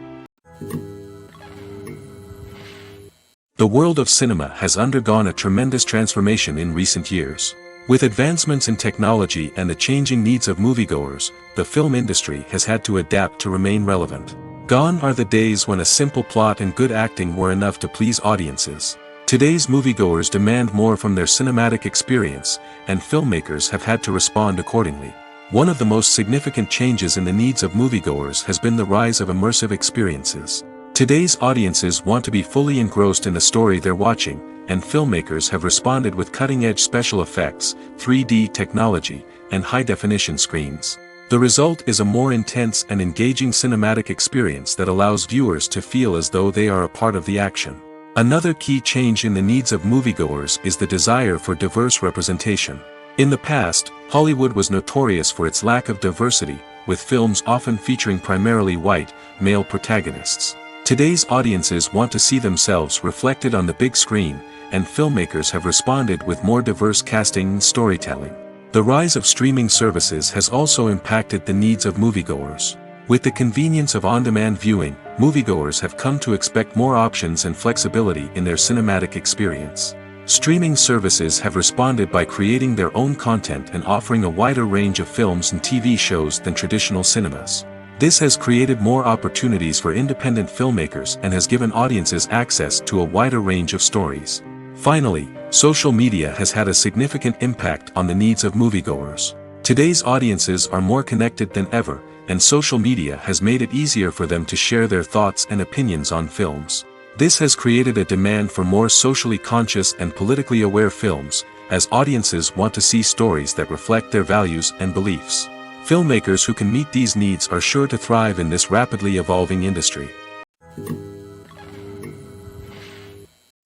The world of cinema has undergone a tremendous transformation in recent years. With advancements in technology and the changing needs of moviegoers, the film industry has had to adapt to remain relevant. Gone are the days when a simple plot and good acting were enough to please audiences. Today's moviegoers demand more from their cinematic experience, and filmmakers have had to respond accordingly. One of the most significant changes in the needs of moviegoers has been the rise of immersive experiences. Today's audiences want to be fully engrossed in the story they're watching, and filmmakers have responded with cutting-edge special effects, 3D technology, and high-definition screens. The result is a more intense and engaging cinematic experience that allows viewers to feel as though they are a part of the action. Another key change in the needs of moviegoers is the desire for diverse representation. In the past, Hollywood was notorious for its lack of diversity, with films often featuring primarily white, male protagonists. Today's audiences want to see themselves reflected on the big screen, and filmmakers have responded with more diverse casting and storytelling. The rise of streaming services has also impacted the needs of moviegoers. With the convenience of on-demand viewing, moviegoers have come to expect more options and flexibility in their cinematic experience. Streaming services have responded by creating their own content and offering a wider range of films and TV shows than traditional cinemas. This has created more opportunities for independent filmmakers and has given audiences access to a wider range of stories. Finally, social media has had a significant impact on the needs of moviegoers. Today's audiences are more connected than ever, and social media has made it easier for them to share their thoughts and opinions on films. This has created a demand for more socially conscious and politically aware films, as audiences want to see stories that reflect their values and beliefs. Filmmakers who can meet these needs are sure to thrive in this rapidly evolving industry.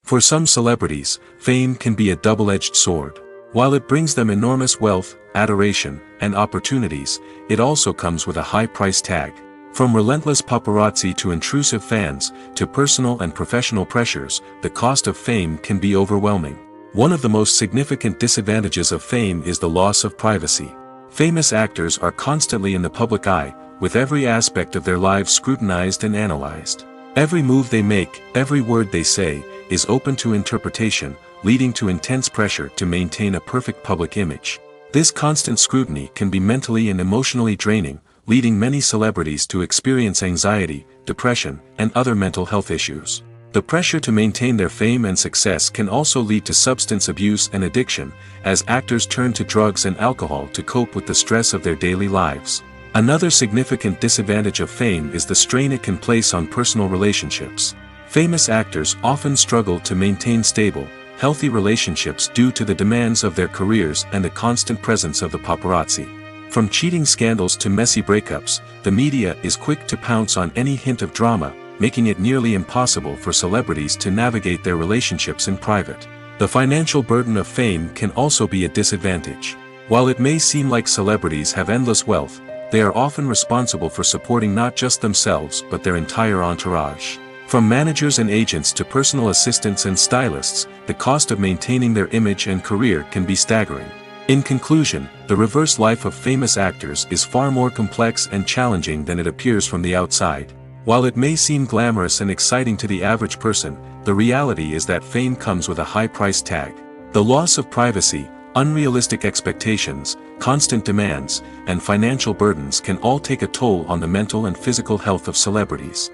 For some celebrities, fame can be a double-edged sword. While it brings them enormous wealth, adoration, and opportunities, it also comes with a high price tag. From relentless paparazzi to intrusive fans, to personal and professional pressures, the cost of fame can be overwhelming. One of the most significant disadvantages of fame is the loss of privacy. Famous actors are constantly in the public eye, with every aspect of their lives scrutinized and analyzed. Every move they make, every word they say, is open to interpretation, leading to intense pressure to maintain a perfect public image. This constant scrutiny can be mentally and emotionally draining, leading many celebrities to experience anxiety, depression, and other mental health issues. The pressure to maintain their fame and success can also lead to substance abuse and addiction, as actors turn to drugs and alcohol to cope with the stress of their daily lives. Another significant disadvantage of fame is the strain it can place on personal relationships. Famous actors often struggle to maintain stable, healthy relationships due to the demands of their careers and the constant presence of the paparazzi. From cheating scandals to messy breakups, the media is quick to pounce on any hint of drama, making it nearly impossible for celebrities to navigate their relationships in private. The financial burden of fame can also be a disadvantage. While it may seem like celebrities have endless wealth, they are often responsible for supporting not just themselves but their entire entourage. From managers and agents to personal assistants and stylists, the cost of maintaining their image and career can be staggering. In conclusion, the reverse life of famous actors is far more complex and challenging than it appears from the outside. While it may seem glamorous and exciting to the average person, the reality is that fame comes with a high price tag. The loss of privacy, unrealistic expectations, constant demands, and financial burdens can all take a toll on the mental and physical health of celebrities.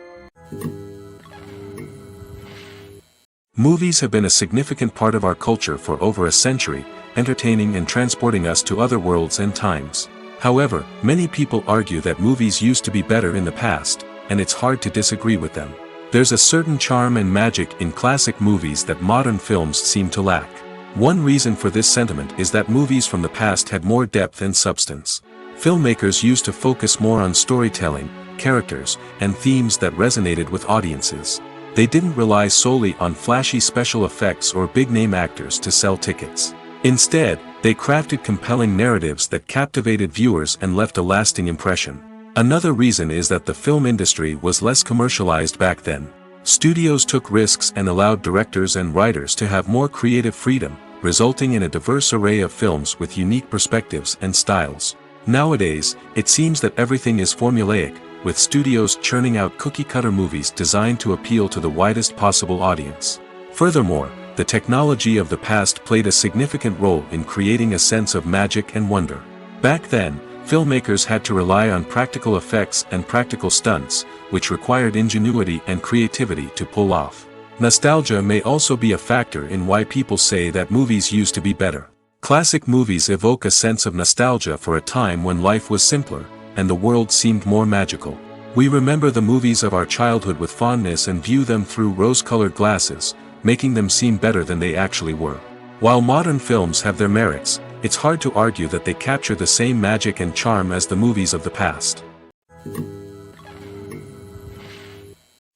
Movies have been a significant part of our culture for over a century, entertaining and transporting us to other worlds and times. However, many people argue that movies used to be better in the past, and it's hard to disagree with them. There's a certain charm and magic in classic movies that modern films seem to lack. One reason for this sentiment is that movies from the past had more depth and substance. Filmmakers used to focus more on storytelling, characters, and themes that resonated with audiences. They didn't rely solely on flashy special effects or big-name actors to sell tickets. Instead, they crafted compelling narratives that captivated viewers and left a lasting impression. Another reason is that the film industry was less commercialized back then. Studios took risks and allowed directors and writers to have more creative freedom, resulting in a diverse array of films with unique perspectives and styles. Nowadays, it seems that everything is formulaic, with studios churning out cookie-cutter movies designed to appeal to the widest possible audience. Furthermore, the technology of the past played a significant role in creating a sense of magic and wonder. Back then, filmmakers had to rely on practical effects and practical stunts, which required ingenuity and creativity to pull off. Nostalgia may also be a factor in why people say that movies used to be better. Classic movies evoke a sense of nostalgia for a time when life was simpler, and the world seemed more magical. We remember the movies of our childhood with fondness and view them through rose-colored glasses, making them seem better than they actually were. While modern films have their merits, it's hard to argue that they capture the same magic and charm as the movies of the past.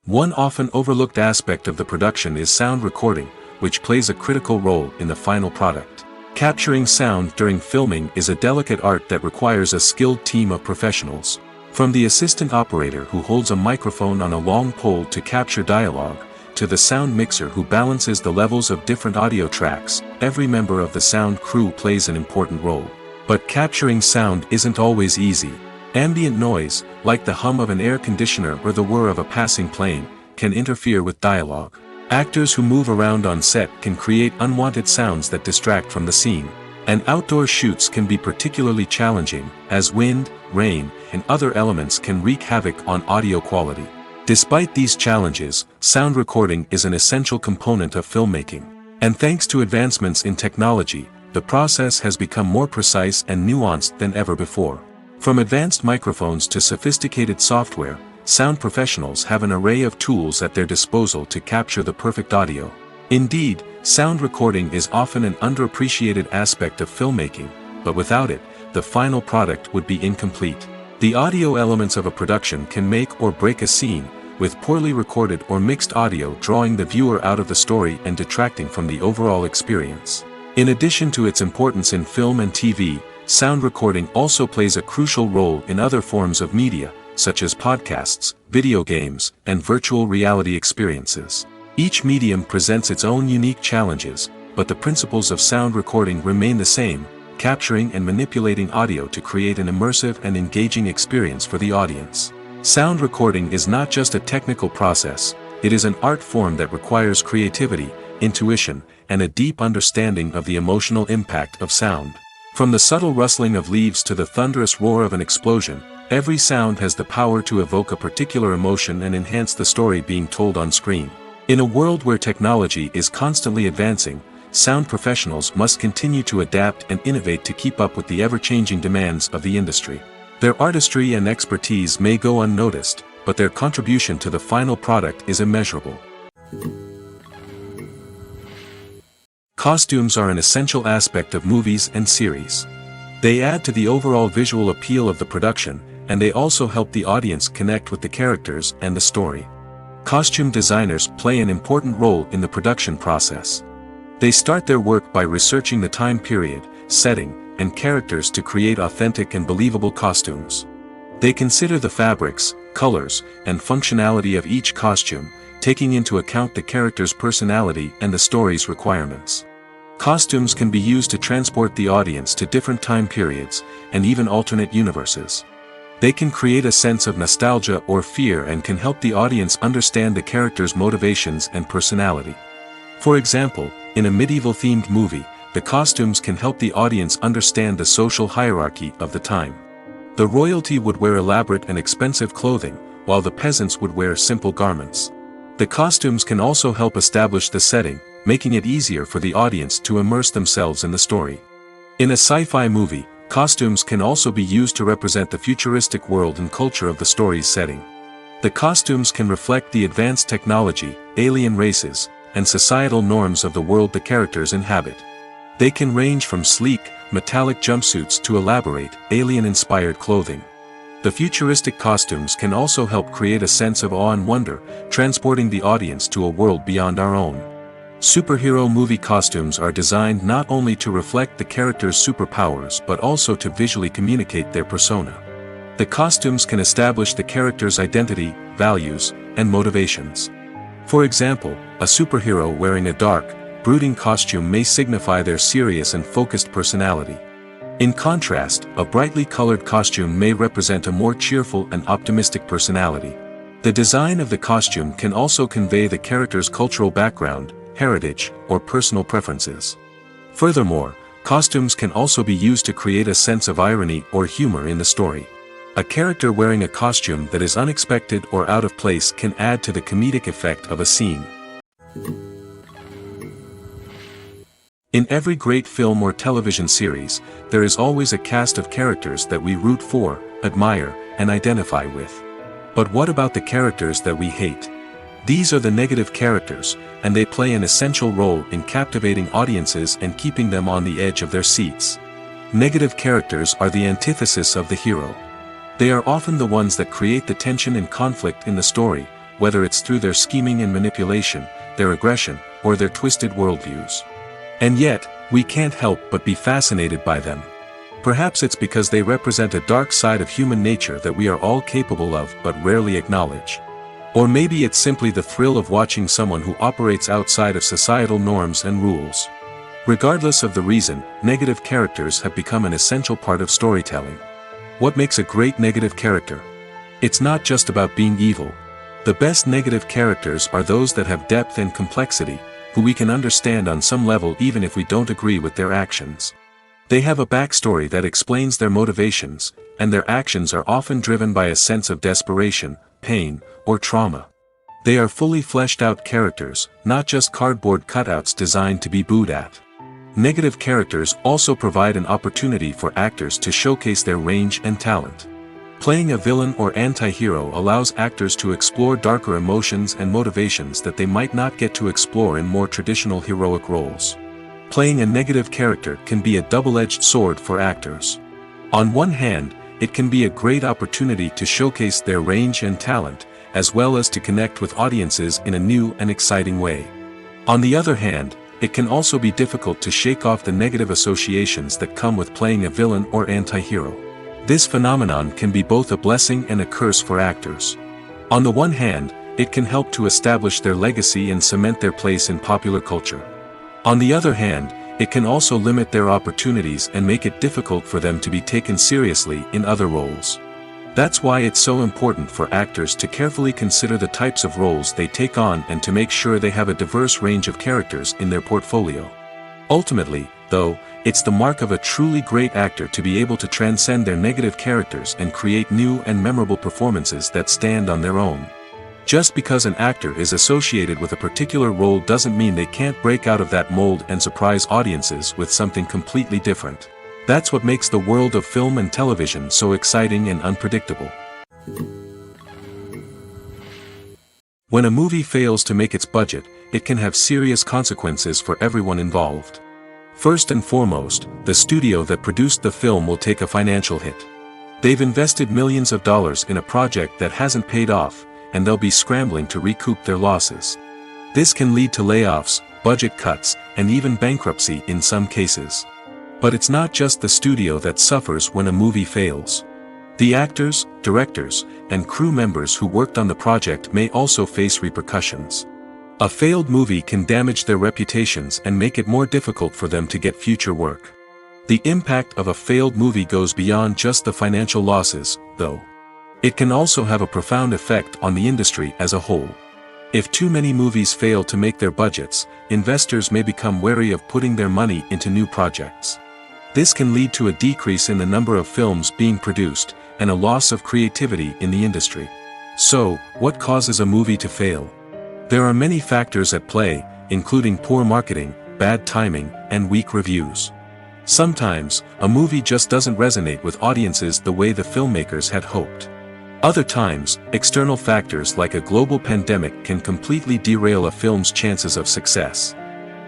One often overlooked aspect of the production is sound recording, which plays a critical role in the final product. Capturing sound during filming is a delicate art that requires a skilled team of professionals. From the assistant operator who holds a microphone on a long pole to capture dialogue, to the sound mixer who balances the levels of different audio tracks, every member of the sound crew plays an important role. But capturing sound isn't always easy. Ambient noise, like the hum of an air conditioner or the whir of a passing plane, can interfere with dialogue. Actors who move around on set can create unwanted sounds that distract from the scene. And outdoor shoots can be particularly challenging, as wind, rain, and other elements can wreak havoc on audio quality. Despite these challenges, sound recording is an essential component of filmmaking. And thanks to advancements in technology, the process has become more precise and nuanced than ever before. From advanced microphones to sophisticated software, sound professionals have an array of tools at their disposal to capture the perfect audio. Indeed, sound recording is often an underappreciated aspect of filmmaking, but without it, the final product would be incomplete. The audio elements of a production can make or break a scene, with poorly recorded or mixed audio drawing the viewer out of the story and detracting from the overall experience. In addition to its importance in film and TV, sound recording also plays a crucial role in other forms of media, such as podcasts, video games, and virtual reality experiences. Each medium presents its own unique challenges, but the principles of sound recording remain the same, capturing and manipulating audio to create an immersive and engaging experience for the audience. Sound recording is not just a technical process, it is an art form that requires creativity, intuition, and a deep understanding of the emotional impact of sound. From the subtle rustling of leaves to the thunderous roar of an explosion, every sound has the power to evoke a particular emotion and enhance the story being told on screen. In a world where technology is constantly advancing, sound professionals must continue to adapt and innovate to keep up with the ever-changing demands of the industry. Their artistry and expertise may go unnoticed, but their contribution to the final product is immeasurable. Costumes are an essential aspect of movies and series. They add to the overall visual appeal of the production, and they also help the audience connect with the characters and the story. Costume designers play an important role in the production process. They start their work by researching the time period, setting, and characters to create authentic and believable costumes. They consider the fabrics, colors, and functionality of each costume, taking into account the character's personality and the story's requirements. Costumes can be used to transport the audience to different time periods, and even alternate universes. They can create a sense of nostalgia or fear and can help the audience understand the character's motivations and personality. For example, in a medieval-themed movie, the costumes can help the audience understand the social hierarchy of the time. The royalty would wear elaborate and expensive clothing, while the peasants would wear simple garments. The costumes can also help establish the setting, making it easier for the audience to immerse themselves in the story. In a sci-fi movie, costumes can also be used to represent the futuristic world and culture of the story's setting. The costumes can reflect the advanced technology, alien races, and societal norms of the world the characters inhabit. They can range from sleek, metallic jumpsuits to elaborate, alien-inspired clothing. The futuristic costumes can also help create a sense of awe and wonder, transporting the audience to a world beyond our own. Superhero movie costumes are designed not only to reflect the character's superpowers but also to visually communicate their persona. The costumes can establish the character's identity, values, and motivations. For example, a superhero wearing a dark, brooding costume may signify their serious and focused personality. In contrast, a brightly colored costume may represent a more cheerful and optimistic personality. The design of the costume can also convey the character's cultural background, heritage, or personal preferences. Furthermore, costumes can also be used to create a sense of irony or humor in the story. A character wearing a costume that is unexpected or out of place can add to the comedic effect of a scene. In every great film or television series, there is always a cast of characters that we root for, admire, and identify with. But what about the characters that we hate? These are the negative characters, and they play an essential role in captivating audiences and keeping them on the edge of their seats. Negative characters are the antithesis of the hero. They are often the ones that create the tension and conflict in the story, whether it's through their scheming and manipulation, their aggression, or their twisted worldviews. And yet, we can't help but be fascinated by them. Perhaps it's because they represent a dark side of human nature that we are all capable of but rarely acknowledge. Or maybe it's simply the thrill of watching someone who operates outside of societal norms and rules. Regardless of the reason, negative characters have become an essential part of storytelling. What makes a great negative character? It's not just about being evil. The best negative characters are those that have depth and complexity, who we can understand on some level even if we don't agree with their actions. They have a backstory that explains their motivations, and their actions are often driven by a sense of desperation, pain, or trauma. They are fully fleshed out characters, not just cardboard cutouts designed to be booed at. Negative characters also provide an opportunity for actors to showcase their range and talent. Playing a villain or anti-hero allows actors to explore darker emotions and motivations that they might not get to explore in more traditional heroic roles. Playing a negative character can be a double-edged sword for actors. On one hand, it can be a great opportunity to showcase their range and talent, as well as to connect with audiences in a new and exciting way. On the other hand, it can also be difficult to shake off the negative associations that come with playing a villain or anti-hero. This phenomenon can be both a blessing and a curse for actors. On the one hand, it can help to establish their legacy and cement their place in popular culture. On the other hand, it can also limit their opportunities and make it difficult for them to be taken seriously in other roles. That's why it's so important for actors to carefully consider the types of roles they take on and to make sure they have a diverse range of characters in their portfolio. Ultimately, though, it's the mark of a truly great actor to be able to transcend their negative characters and create new and memorable performances that stand on their own. Just because an actor is associated with a particular role doesn't mean they can't break out of that mold and surprise audiences with something completely different. That's what makes the world of film and television so exciting and unpredictable. When a movie fails to make its budget, it can have serious consequences for everyone involved. First and foremost, the studio that produced the film will take a financial hit. They've invested millions of dollars in a project that hasn't paid off, and they'll be scrambling to recoup their losses. This can lead to layoffs, budget cuts, and even bankruptcy in some cases. But it's not just the studio that suffers when a movie fails. The actors, directors, and crew members who worked on the project may also face repercussions. A failed movie can damage their reputations and make it more difficult for them to get future work. The impact of a failed movie goes beyond just the financial losses, though. It can also have a profound effect on the industry as a whole. If too many movies fail to make their budgets, investors may become wary of putting their money into new projects. This can lead to a decrease in the number of films being produced, and a loss of creativity in the industry. So, what causes a movie to fail? There are many factors at play, including poor marketing, bad timing, and weak reviews. Sometimes, a movie just doesn't resonate with audiences the way the filmmakers had hoped. Other times, external factors like a global pandemic can completely derail a film's chances of success.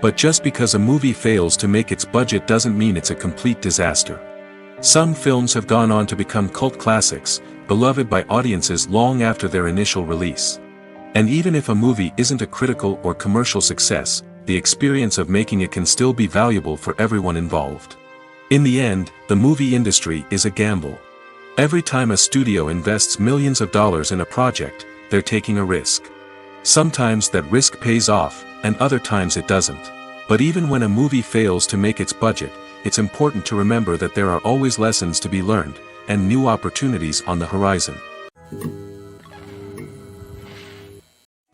But just because a movie fails to make its budget doesn't mean it's a complete disaster. Some films have gone on to become cult classics, beloved by audiences long after their initial release. And even if a movie isn't a critical or commercial success, the experience of making it can still be valuable for everyone involved. In the end, the movie industry is a gamble. Every time a studio invests millions of dollars in a project, they're taking a risk. Sometimes that risk pays off, and other times it doesn't. But even when a movie fails to make its budget, it's important to remember that there are always lessons to be learned, and new opportunities on the horizon.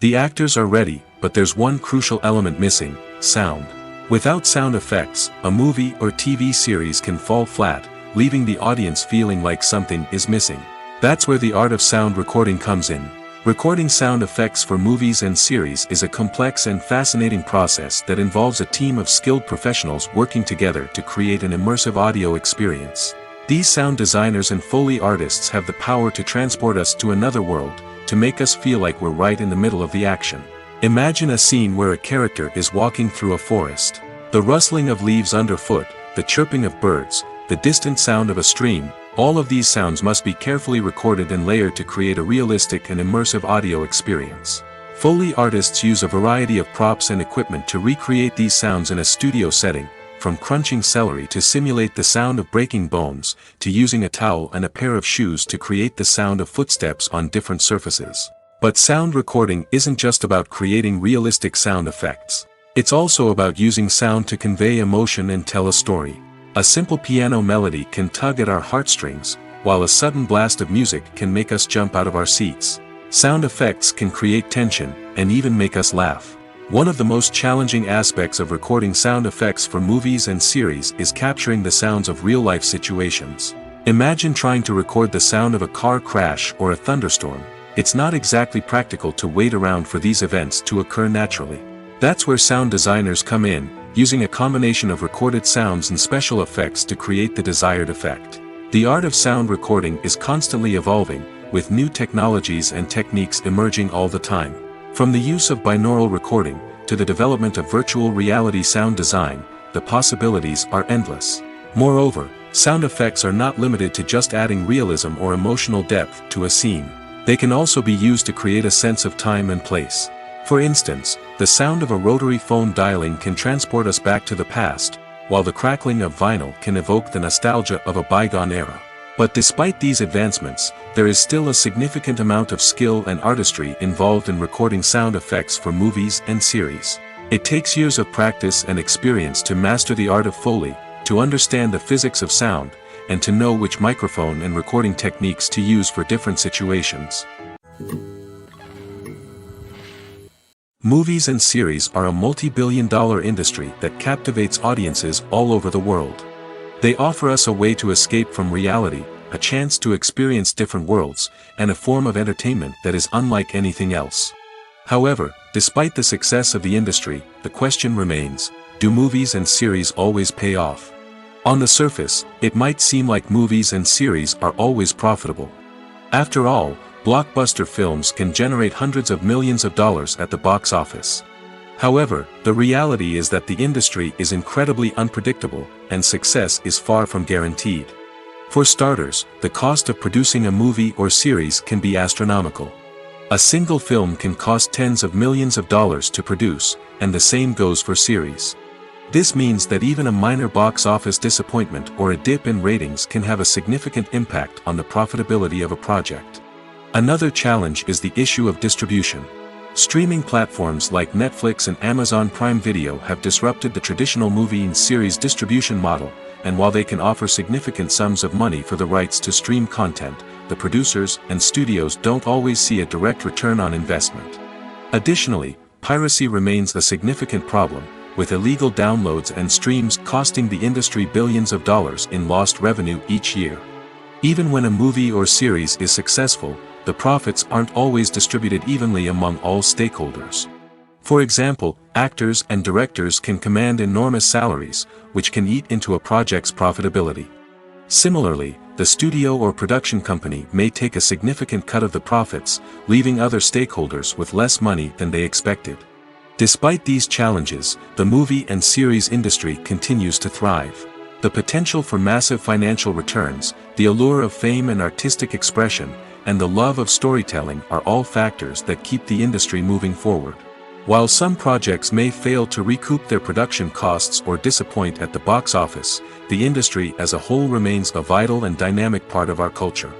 The actors are ready, but there's one crucial element missing: sound. Without sound effects, a movie or TV series can fall flat, leaving the audience feeling like something is missing. That's where the art of sound recording comes in. Recording sound effects for movies and series is a complex and fascinating process that involves a team of skilled professionals working together to create an immersive audio experience. These sound designers and Foley artists have the power to transport us to another world, to make us feel like we're right in the middle of the action. Imagine a scene where a character is walking through a forest. The rustling of leaves underfoot, the chirping of birds, the distant sound of a stream, all of these sounds must be carefully recorded and layered to create a realistic and immersive audio experience. Foley artists use a variety of props and equipment to recreate these sounds in a studio setting, from crunching celery to simulate the sound of breaking bones, to using a towel and a pair of shoes to create the sound of footsteps on different surfaces. But sound recording isn't just about creating realistic sound effects. It's also about using sound to convey emotion and tell a story. A simple piano melody can tug at our heartstrings, while a sudden blast of music can make us jump out of our seats. Sound effects can create tension, and even make us laugh. One of the most challenging aspects of recording sound effects for movies and series is capturing the sounds of real-life situations. Imagine trying to record the sound of a car crash or a thunderstorm. It's not exactly practical to wait around for these events to occur naturally. That's where sound designers come in, using a combination of recorded sounds and special effects to create the desired effect. The art of sound recording is constantly evolving, with new technologies and techniques emerging all the time. From the use of binaural recording, to the development of virtual reality sound design, the possibilities are endless. Moreover, sound effects are not limited to just adding realism or emotional depth to a scene. They can also be used to create a sense of time and place. For instance, the sound of a rotary phone dialing can transport us back to the past, while the crackling of vinyl can evoke the nostalgia of a bygone era. But despite these advancements, there is still a significant amount of skill and artistry involved in recording sound effects for movies and series. It takes years of practice and experience to master the art of Foley, to understand the physics of sound, and to know which microphone and recording techniques to use for different situations. Movies and series are a multi-billion-dollar industry that captivates audiences all over the world. They offer us a way to escape from reality, a chance to experience different worlds, and a form of entertainment that is unlike anything else. However, despite the success of the industry, the question remains, do movies and series always pay off? On the surface, it might seem like movies and series are always profitable. After all, blockbuster films can generate hundreds of millions of dollars at the box office. However, the reality is that the industry is incredibly unpredictable, and success is far from guaranteed. For starters, the cost of producing a movie or series can be astronomical. A single film can cost tens of millions of dollars to produce, and the same goes for series. This means that even a minor box office disappointment or a dip in ratings can have a significant impact on the profitability of a project. Another challenge is the issue of distribution. Streaming platforms like Netflix and Amazon Prime Video have disrupted the traditional movie and series distribution model, and while they can offer significant sums of money for the rights to stream content, the producers and studios don't always see a direct return on investment. Additionally, piracy remains a significant problem, with illegal downloads and streams costing the industry billions of dollars in lost revenue each year. Even when a movie or series is successful, the profits aren't always distributed evenly among all stakeholders. For example, actors and directors can command enormous salaries, which can eat into a project's profitability. Similarly, the studio or production company may take a significant cut of the profits, leaving other stakeholders with less money than they expected. Despite these challenges, the movie and series industry continues to thrive. The potential for massive financial returns, the allure of fame and artistic expression, and the love of storytelling are all factors that keep the industry moving forward. While some projects may fail to recoup their production costs or disappoint at the box office, the industry as a whole remains a vital and dynamic part of our culture.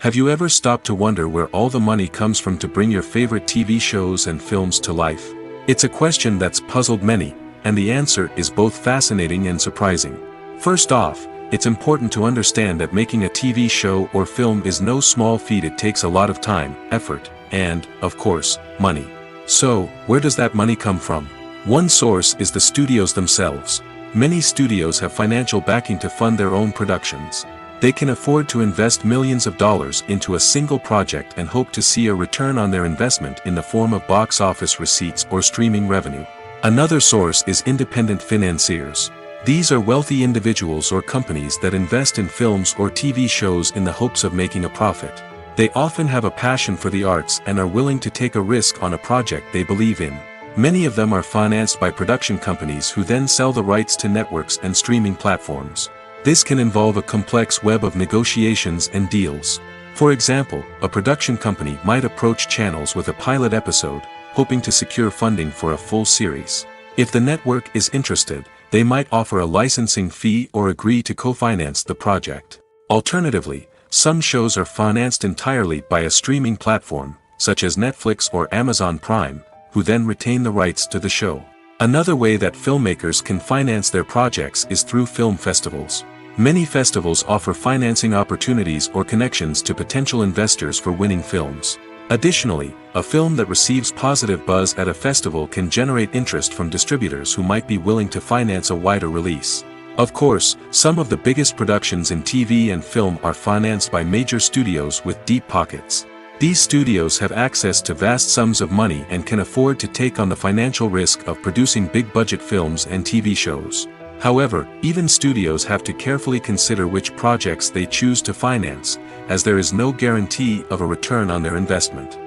Have you ever stopped to wonder where all the money comes from to bring your favorite TV shows and films to life? It's a question that's puzzled many, and the answer is both fascinating and surprising. First off, it's important to understand that making a TV show or film is no small feat. It takes a lot of time, effort, and, of course, money. So, where does that money come from? One source is the studios themselves. Many studios have financial backing to fund their own productions. They can afford to invest millions of dollars into a single project and hope to see a return on their investment in the form of box office receipts or streaming revenue. Another source is independent financiers. These are wealthy individuals or companies that invest in films or TV shows in the hopes of making a profit. They often have a passion for the arts and are willing to take a risk on a project they believe in. Many of them are financed by production companies who then sell the rights to networks and streaming platforms. This can involve a complex web of negotiations and deals. For example, a production company might approach channels with a pilot episode, hoping to secure funding for a full series. If the network is interested, they might offer a licensing fee or agree to co-finance the project. Alternatively, some shows are financed entirely by a streaming platform, such as Netflix or Amazon Prime, who then retain the rights to the show. Another way that filmmakers can finance their projects is through film festivals. Many festivals offer financing opportunities or connections to potential investors for winning films. Additionally, a film that receives positive buzz at a festival can generate interest from distributors who might be willing to finance a wider release. Of course, some of the biggest productions in TV and film are financed by major studios with deep pockets. These studios have access to vast sums of money and can afford to take on the financial risk of producing big-budget films and TV shows. However, even studios have to carefully consider which projects they choose to finance, as there is no guarantee of a return on their investment.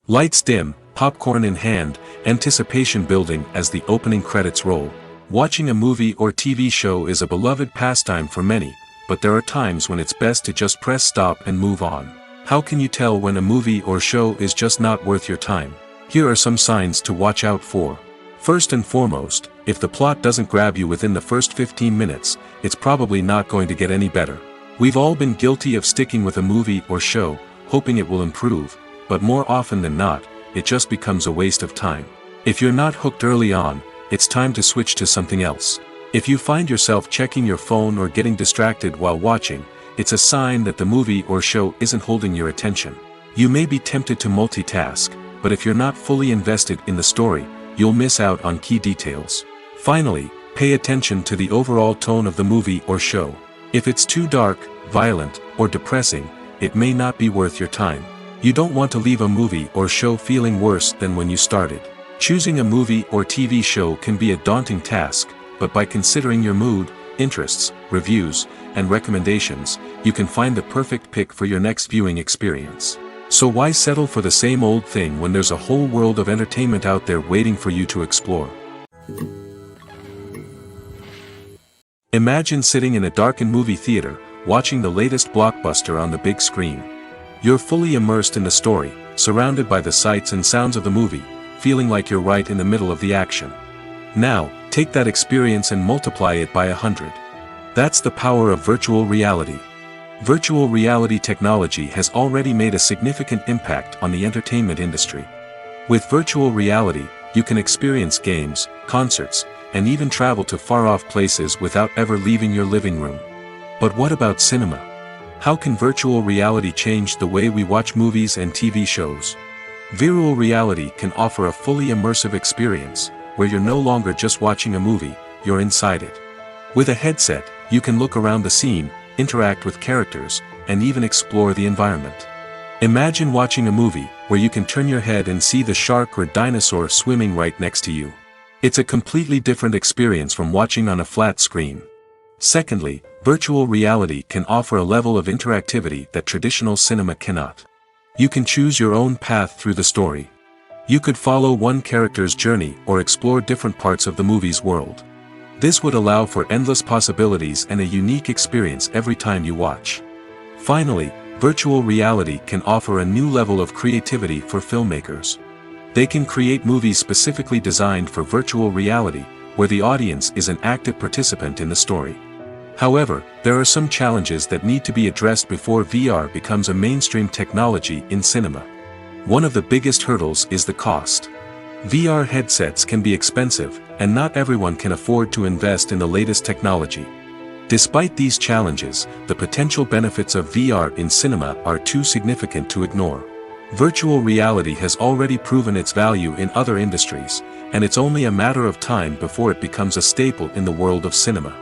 Lights dim, popcorn in hand, anticipation building as the opening credits roll. Watching a movie or TV show is a beloved pastime for many, but there are times when it's best to just press stop and move on. How can you tell when a movie or show is just not worth your time? Here are some signs to watch out for. First and foremost, if the plot doesn't grab you within the first 15 minutes, it's probably not going to get any better. We've all been guilty of sticking with a movie or show, hoping it will improve, but more often than not, it just becomes a waste of time. If you're not hooked early on, it's time to switch to something else. If you find yourself checking your phone or getting distracted while watching, it's a sign that the movie or show isn't holding your attention. You may be tempted to multitask, but if you're not fully invested in the story, you'll miss out on key details. Finally, pay attention to the overall tone of the movie or show. If it's too dark, violent, or depressing, it may not be worth your time. You don't want to leave a movie or show feeling worse than when you started. Choosing a movie or TV show can be a daunting task, but by considering your mood, interests, reviews, and recommendations, you can find the perfect pick for your next viewing experience. So why settle for the same old thing when there's a whole world of entertainment out there waiting for you to explore? Imagine sitting in a darkened movie theater, watching the latest blockbuster on the big screen. You're fully immersed in the story, surrounded by the sights and sounds of the movie, feeling like you're right in the middle of the action. Now, take that experience and multiply it by 100. That's the power of virtual reality. Virtual reality technology has already made a significant impact on the entertainment industry. With virtual reality, you can experience games, concerts, and even travel to far-off places without ever leaving your living room. But what about cinema? How can virtual reality change the way we watch movies and TV shows? Virtual reality can offer a fully immersive experience, where you're no longer just watching a movie, you're inside it. With a headset, you can look around the scene, interact with characters, and even explore the environment. Imagine watching a movie where you can turn your head and see the shark or dinosaur swimming right next to you. It's a completely different experience from watching on a flat screen. Secondly, virtual reality can offer a level of interactivity that traditional cinema cannot. You can choose your own path through the story. You could follow one character's journey or explore different parts of the movie's world. This would allow for endless possibilities and a unique experience every time you watch. Finally, virtual reality can offer a new level of creativity for filmmakers. They can create movies specifically designed for virtual reality, where the audience is an active participant in the story. However, there are some challenges that need to be addressed before VR becomes a mainstream technology in cinema. One of the biggest hurdles is the cost. VR headsets can be expensive, and not everyone can afford to invest in the latest technology. Despite these challenges, the potential benefits of VR in cinema are too significant to ignore. Virtual reality has already proven its value in other industries, and it's only a matter of time before it becomes a staple in the world of cinema.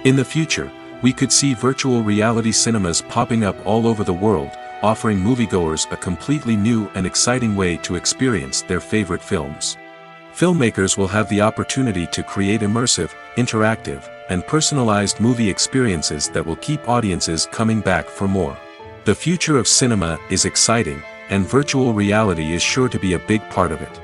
In the future, we could see virtual reality cinemas popping up all over the world, offering moviegoers a completely new and exciting way to experience their favorite films. Filmmakers will have the opportunity to create immersive, interactive, and personalized movie experiences that will keep audiences coming back for more. The future of cinema is exciting, and virtual reality is sure to be a big part of it.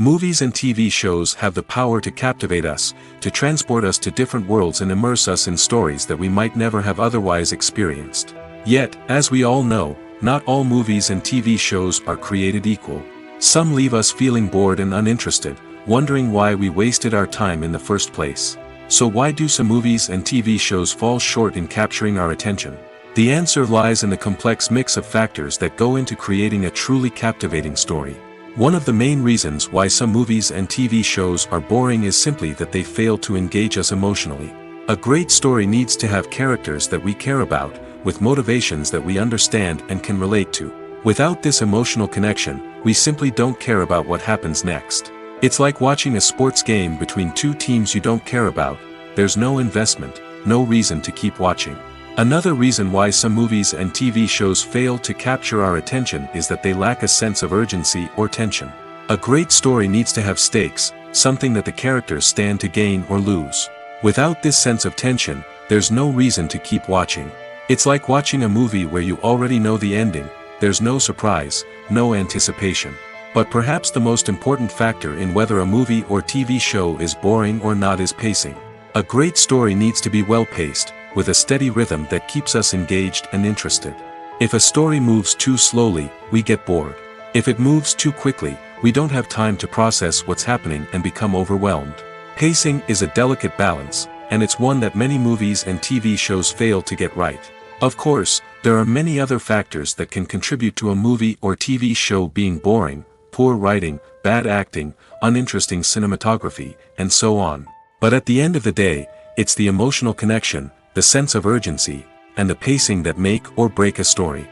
Movies and TV shows have the power to captivate us, to transport us to different worlds and immerse us in stories that we might never have otherwise experienced. Yet, as we all know, not all movies and TV shows are created equal. Some leave us feeling bored and uninterested, wondering why we wasted our time in the first place. So why do some movies and TV shows fall short in capturing our attention? The answer lies in the complex mix of factors that go into creating a truly captivating story. One of the main reasons why some movies and TV shows are boring is simply that they fail to engage us emotionally. A great story needs to have characters that we care about, with motivations that we understand and can relate to. Without this emotional connection, we simply don't care about what happens next. It's like watching a sports game between two teams you don't care about. There's no investment, no reason to keep watching. Another reason why some movies and TV shows fail to capture our attention is that they lack a sense of urgency or tension. A great story needs to have stakes, something that the characters stand to gain or lose. Without this sense of tension, there's no reason to keep watching. It's like watching a movie where you already know the ending, there's no surprise, no anticipation. But perhaps the most important factor in whether a movie or TV show is boring or not is pacing. A great story needs to be well-paced, with a steady rhythm that keeps us engaged and interested. If a story moves too slowly, we get bored. If it moves too quickly, we don't have time to process what's happening and become overwhelmed. Pacing is a delicate balance, and it's one that many movies and TV shows fail to get right. Of course, there are many other factors that can contribute to a movie or TV show being boring: poor writing, bad acting, uninteresting cinematography, and so on. But at the end of the day, It's the emotional connection, the sense of urgency, and the pacing that make or break a story.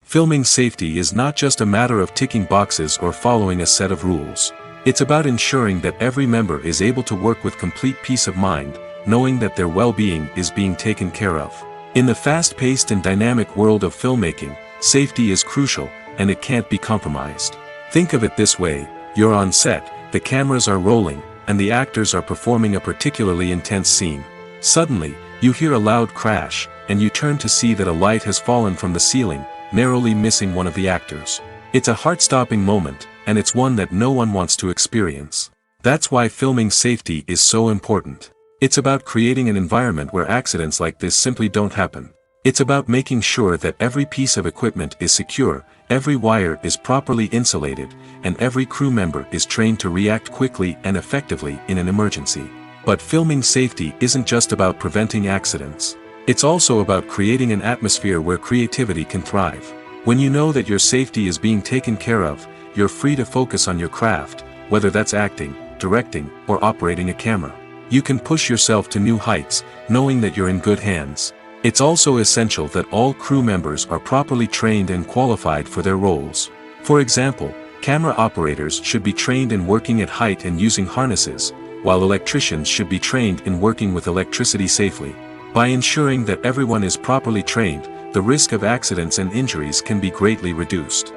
Filming safety is not just a matter of ticking boxes or following a set of rules. It's about ensuring that every member is able to work with complete peace of mind, knowing that their well-being is being taken care of. In the fast-paced and dynamic world of filmmaking, safety is crucial, and it can't be compromised. Think of it this way: you're on set, the cameras are rolling, and the actors are performing a particularly intense scene. Suddenly, you hear a loud crash, and you turn to see that a light has fallen from the ceiling, narrowly missing one of the actors. It's a heart-stopping moment, and it's one that no one wants to experience. That's why filming safety is so important. It's about creating an environment where accidents like this simply don't happen. It's about making sure that every piece of equipment is secure, every wire is properly insulated, and every crew member is trained to react quickly and effectively in an emergency. But filming safety isn't just about preventing accidents. It's also about creating an atmosphere where creativity can thrive. When you know that your safety is being taken care of, you're free to focus on your craft, whether that's acting, directing, or operating a camera. You can push yourself to new heights, knowing that you're in good hands. It's also essential that all crew members are properly trained and qualified for their roles. For example, camera operators should be trained in working at height and using harnesses, while electricians should be trained in working with electricity safely. By ensuring that everyone is properly trained, the risk of accidents and injuries can be greatly reduced.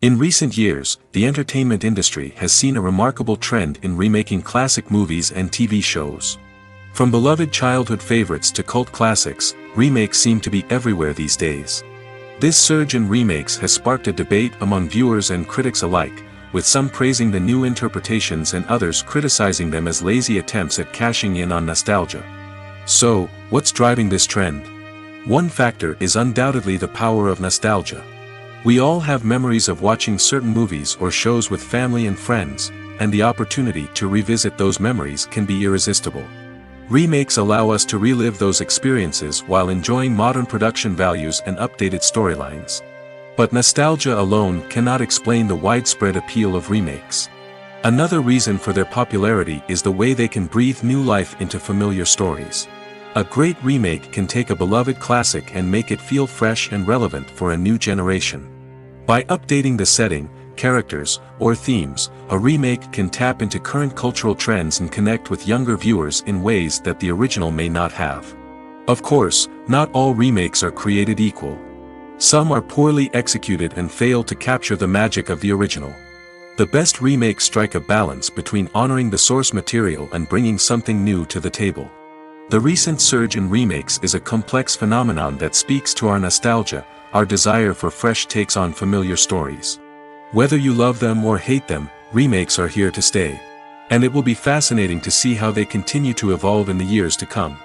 In recent years, the entertainment industry has seen a remarkable trend in remaking classic movies and TV shows. From beloved childhood favorites to cult classics, remakes seem to be everywhere these days. This surge in remakes has sparked a debate among viewers and critics alike, with some praising the new interpretations and others criticizing them as lazy attempts at cashing in on nostalgia. So, what's driving this trend? One factor is undoubtedly the power of nostalgia. We all have memories of watching certain movies or shows with family and friends, and the opportunity to revisit those memories can be irresistible. Remakes allow us to relive those experiences while enjoying modern production values and updated storylines. But nostalgia alone cannot explain the widespread appeal of remakes. Another reason for their popularity is the way they can breathe new life into familiar stories. A great remake can take a beloved classic and make it feel fresh and relevant for a new generation. By updating the setting, characters, or themes, a remake can tap into current cultural trends and connect with younger viewers in ways that the original may not have. Of course, not all remakes are created equal. Some are poorly executed and fail to capture the magic of the original. The best remakes strike a balance between honoring the source material and bringing something new to the table. The recent surge in remakes is a complex phenomenon that speaks to our nostalgia, our desire for fresh takes on familiar stories. Whether you love them or hate them, remakes are here to stay. And it will be fascinating to see how they continue to evolve in the years to come.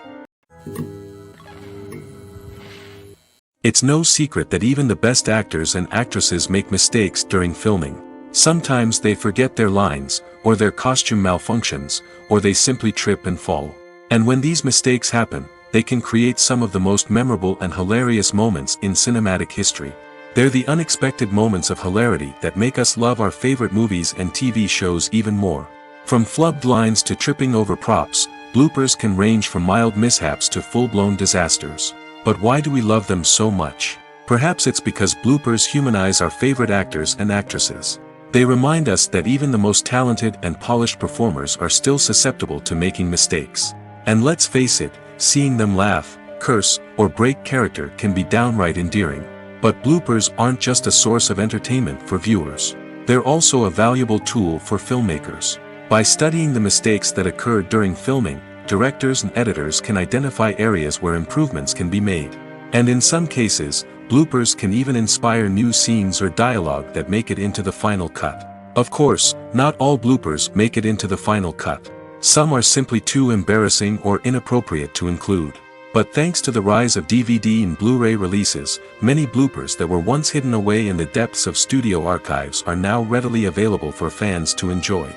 It's no secret that even the best actors and actresses make mistakes during filming. Sometimes they forget their lines, or their costume malfunctions, or they simply trip and fall. And when these mistakes happen, they can create some of the most memorable and hilarious moments in cinematic history. They're the unexpected moments of hilarity that make us love our favorite movies and TV shows even more. From flubbed lines to tripping over props, bloopers can range from mild mishaps to full-blown disasters. But why do we love them so much? Perhaps it's because bloopers humanize our favorite actors and actresses. They remind us that even the most talented and polished performers are still susceptible to making mistakes. And let's face it, seeing them laugh, curse, or break character can be downright endearing. But bloopers aren't just a source of entertainment for viewers. They're also a valuable tool for filmmakers. By studying the mistakes that occurred during filming, directors and editors can identify areas where improvements can be made. And in some cases, bloopers can even inspire new scenes or dialogue that make it into the final cut. Of course, not all bloopers make it into the final cut. Some are simply too embarrassing or inappropriate to include. But thanks to the rise of DVD and Blu-ray releases, many bloopers that were once hidden away in the depths of studio archives are now readily available for fans to enjoy.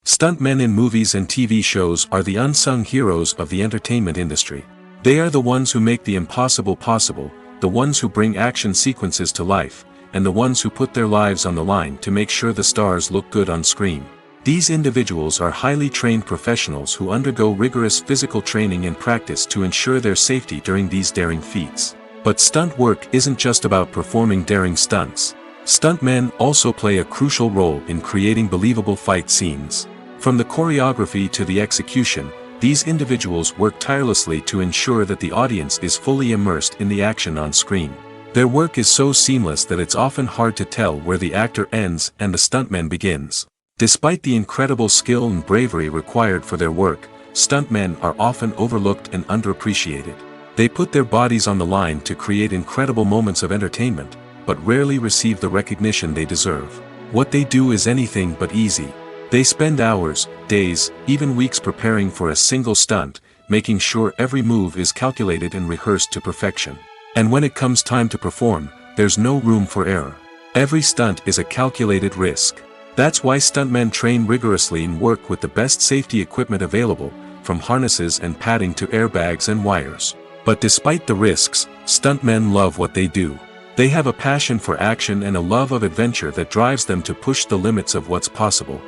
Stuntmen in movies and TV shows are the unsung heroes of the entertainment industry. They are the ones who make the impossible possible, the ones who bring action sequences to life, and the ones who put their lives on the line to make sure the stars look good on screen. These individuals are highly trained professionals who undergo rigorous physical training and practice to ensure their safety during these daring feats. But stunt work isn't just about performing daring stunts. Stuntmen also play a crucial role in creating believable fight scenes. From the choreography to the execution, these individuals work tirelessly to ensure that the audience is fully immersed in the action on screen. Their work is so seamless that it's often hard to tell where the actor ends and the stuntman begins. Despite the incredible skill and bravery required for their work, stuntmen are often overlooked and underappreciated. They put their bodies on the line to create incredible moments of entertainment, but rarely receive the recognition they deserve. What they do is anything but easy. They spend hours, days, even weeks preparing for a single stunt, making sure every move is calculated and rehearsed to perfection. And when it comes time to perform, there's no room for error. Every stunt is a calculated risk. That's why stuntmen train rigorously and work with the best safety equipment available, from harnesses and padding to airbags and wires. But despite the risks, stuntmen love what they do. They have a passion for action and a love of adventure that drives them to push the limits of what's possible.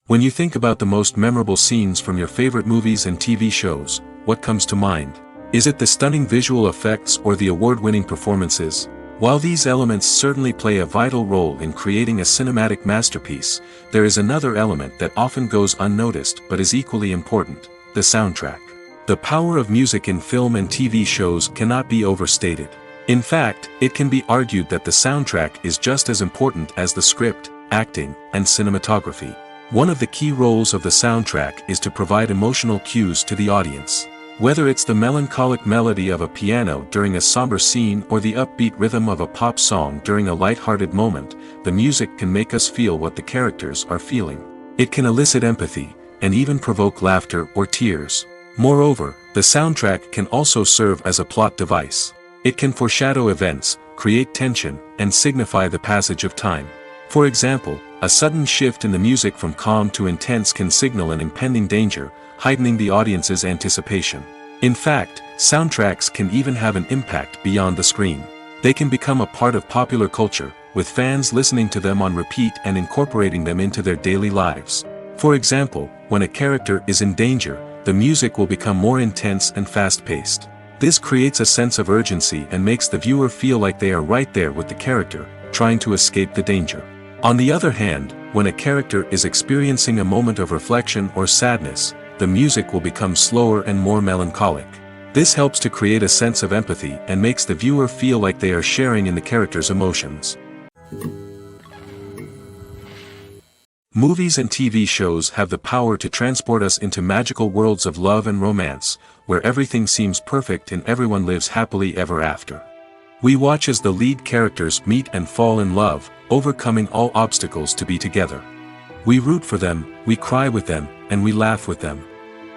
When you think about the most memorable scenes from your favorite movies and TV shows, what comes to mind? Is it the stunning visual effects or the award-winning performances? While these elements certainly play a vital role in creating a cinematic masterpiece, there is another element that often goes unnoticed but is equally important: the soundtrack. The power of music in film and TV shows cannot be overstated. In fact, it can be argued that the soundtrack is just as important as the script, acting, and cinematography. One of the key roles of the soundtrack is to provide emotional cues to the audience. Whether it's the melancholic melody of a piano during a somber scene or the upbeat rhythm of a pop song during a light-hearted moment, the music can make us feel what the characters are feeling. It can elicit empathy, and even provoke laughter or tears. Moreover, the soundtrack can also serve as a plot device. It can foreshadow events, create tension, and signify the passage of time. For example, a sudden shift in the music from calm to intense can signal an impending danger, heightening the audience's anticipation. In fact, soundtracks can even have an impact beyond the screen. They can become a part of popular culture, with fans listening to them on repeat and incorporating them into their daily lives. For example, when a character is in danger, the music will become more intense and fast-paced. This creates a sense of urgency and makes the viewer feel like they are right there with the character, trying to escape the danger. On the other hand, when a character is experiencing a moment of reflection or sadness, the music will become slower and more melancholic. This helps to create a sense of empathy and makes the viewer feel like they are sharing in the character's emotions. Movies and TV shows have the power to transport us into magical worlds of love and romance, where everything seems perfect and everyone lives happily ever after. We watch as the lead characters meet and fall in love, overcoming all obstacles to be together. We root for them, we cry with them, and we laugh with them.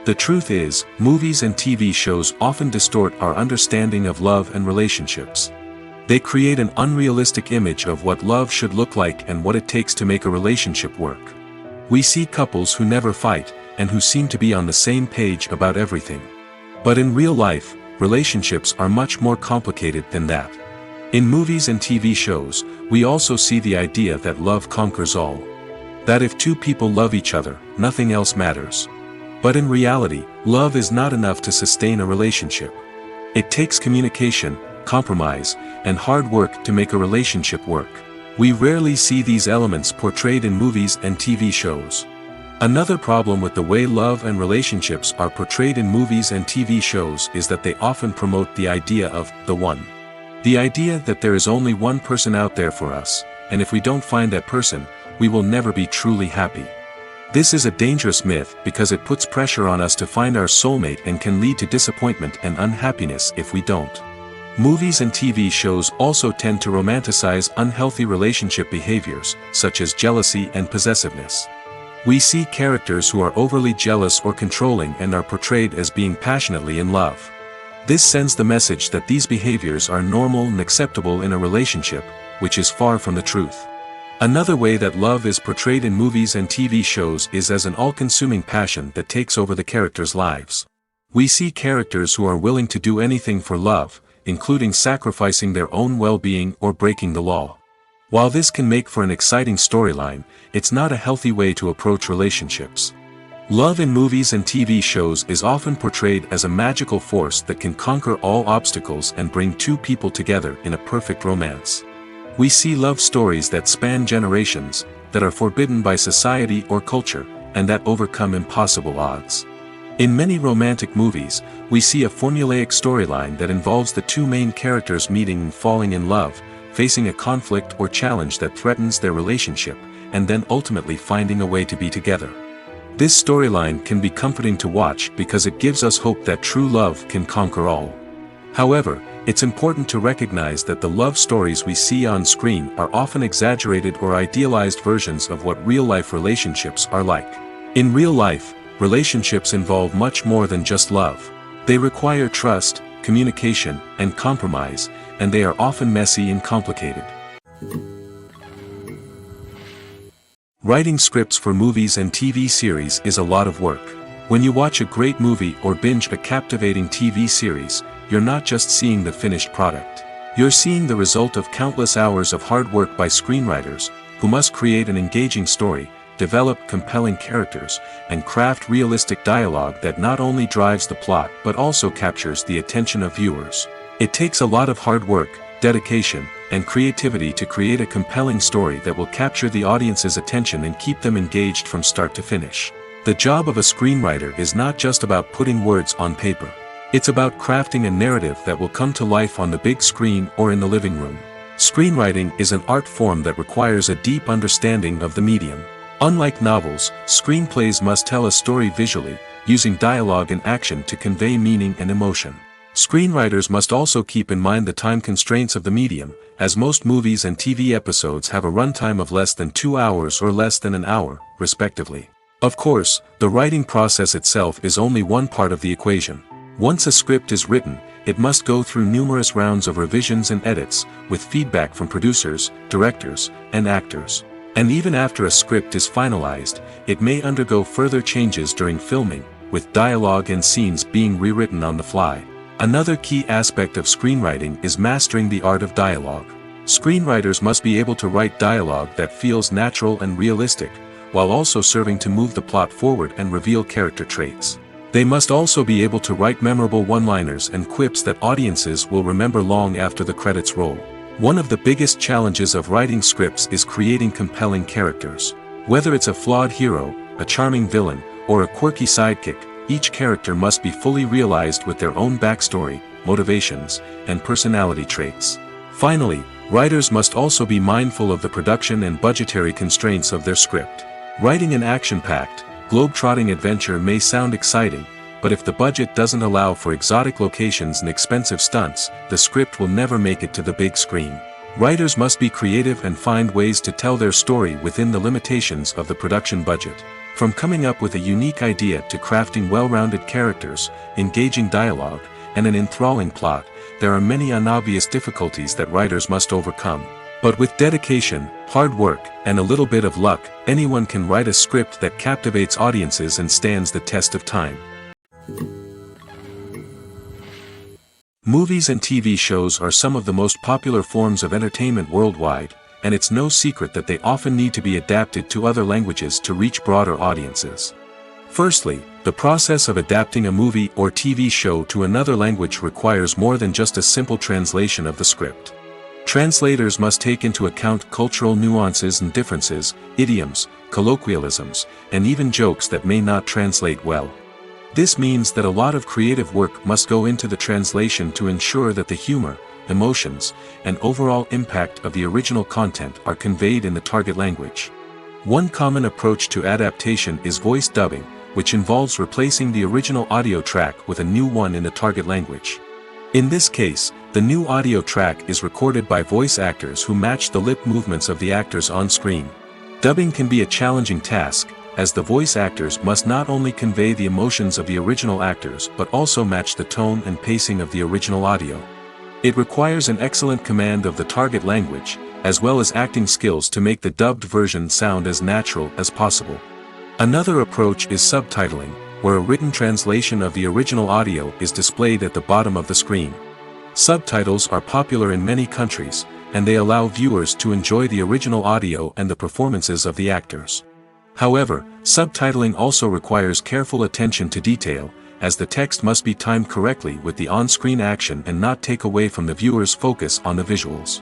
The truth is, movies and TV shows often distort our understanding of love and relationships. They create an unrealistic image of what love should look like and what it takes to make a relationship work. We see couples who never fight, and who seem to be on the same page about everything. But in real life, relationships are much more complicated than that. In movies and TV shows, we also see the idea that love conquers all. That if two people love each other, nothing else matters. But in reality, love is not enough to sustain a relationship. It takes communication, compromise, and hard work to make a relationship work. We rarely see these elements portrayed in movies and TV shows. Another problem with the way love and relationships are portrayed in movies and TV shows is that they often promote the idea of the one. The idea that there is only one person out there for us, and if we don't find that person, we will never be truly happy. This is a dangerous myth because it puts pressure on us to find our soulmate and can lead to disappointment and unhappiness if we don't. Movies and TV shows also tend to romanticize unhealthy relationship behaviors, such as jealousy and possessiveness. We see characters who are overly jealous or controlling and are portrayed as being passionately in love. This sends the message that these behaviors are normal and acceptable in a relationship, which is far from the truth. Another way that love is portrayed in movies and TV shows is as an all-consuming passion that takes over the characters' lives. We see characters who are willing to do anything for love, including sacrificing their own well-being or breaking the law. While this can make for an exciting storyline, it's not a healthy way to approach relationships. Love in movies and TV shows is often portrayed as a magical force that can conquer all obstacles and bring two people together in a perfect romance. We see love stories that span generations, that are forbidden by society or culture, and that overcome impossible odds. In many romantic movies, we see a formulaic storyline that involves the two main characters meeting and falling in love, facing a conflict or challenge that threatens their relationship, and then ultimately finding a way to be together. This storyline can be comforting to watch because it gives us hope that true love can conquer all. However, it's important to recognize that the love stories we see on screen are often exaggerated or idealized versions of what real-life relationships are like. In real life, relationships involve much more than just love. They require trust, communication, and compromise, and they are often messy and complicated. Writing scripts for movies and TV series is a lot of work. When you watch a great movie or binge a captivating TV series, you're not just seeing the finished product. You're seeing the result of countless hours of hard work by screenwriters, who must create an engaging story, develop compelling characters, and craft realistic dialogue that not only drives the plot but also captures the attention of viewers. It takes a lot of hard work, dedication, and creativity to create a compelling story that will capture the audience's attention and keep them engaged from start to finish. The job of a screenwriter is not just about putting words on paper. It's about crafting a narrative that will come to life on the big screen or in the living room. Screenwriting is an art form that requires a deep understanding of the medium. Unlike novels, screenplays must tell a story visually, using dialogue and action to convey meaning and emotion. Screenwriters must also keep in mind the time constraints of the medium, as most movies and TV episodes have a runtime of less than 2 hours or less than an hour, respectively. Of course, the writing process itself is only one part of the equation. Once a script is written, it must go through numerous rounds of revisions and edits, with feedback from producers, directors, and actors. And even after a script is finalized, it may undergo further changes during filming, with dialogue and scenes being rewritten on the fly. Another key aspect of screenwriting is mastering the art of dialogue. Screenwriters must be able to write dialogue that feels natural and realistic, while also serving to move the plot forward and reveal character traits. They must also be able to write memorable one-liners and quips that audiences will remember long after the credits roll. One of the biggest challenges of writing scripts is creating compelling characters. Whether it's a flawed hero, a charming villain, or a quirky sidekick, each character must be fully realized with their own backstory, motivations, and personality traits. Finally, writers must also be mindful of the production and budgetary constraints of their script. Writing an action-packed, globe-trotting adventure may sound exciting, but if the budget doesn't allow for exotic locations and expensive stunts, the script will never make it to the big screen. Writers must be creative and find ways to tell their story within the limitations of the production budget. From coming up with a unique idea to crafting well-rounded characters, engaging dialogue, and an enthralling plot, there are many unobvious difficulties that writers must overcome. But with dedication, hard work, and a little bit of luck, anyone can write a script that captivates audiences and stands the test of time. Movies and TV shows are some of the most popular forms of entertainment worldwide, and it's no secret that they often need to be adapted to other languages to reach broader audiences. Firstly, the process of adapting a movie or TV show to another language requires more than just a simple translation of the script. Translators must take into account cultural nuances and differences, idioms, colloquialisms, and even jokes that may not translate well. This means that a lot of creative work must go into the translation to ensure that the humor, emotions, and overall impact of the original content are conveyed in the target language. One common approach to adaptation is voice dubbing, which involves replacing the original audio track with a new one in the target language. In this case, the new audio track is recorded by voice actors who match the lip movements of the actors on screen. Dubbing can be a challenging task, as the voice actors must not only convey the emotions of the original actors but also match the tone and pacing of the original audio. It requires an excellent command of the target language, as well as acting skills to make the dubbed version sound as natural as possible. Another approach is subtitling, where a written translation of the original audio is displayed at the bottom of the screen. Subtitles are popular in many countries, and they allow viewers to enjoy the original audio and the performances of the actors. However, subtitling also requires careful attention to detail, as the text must be timed correctly with the on-screen action and not take away from the viewer's focus on the visuals.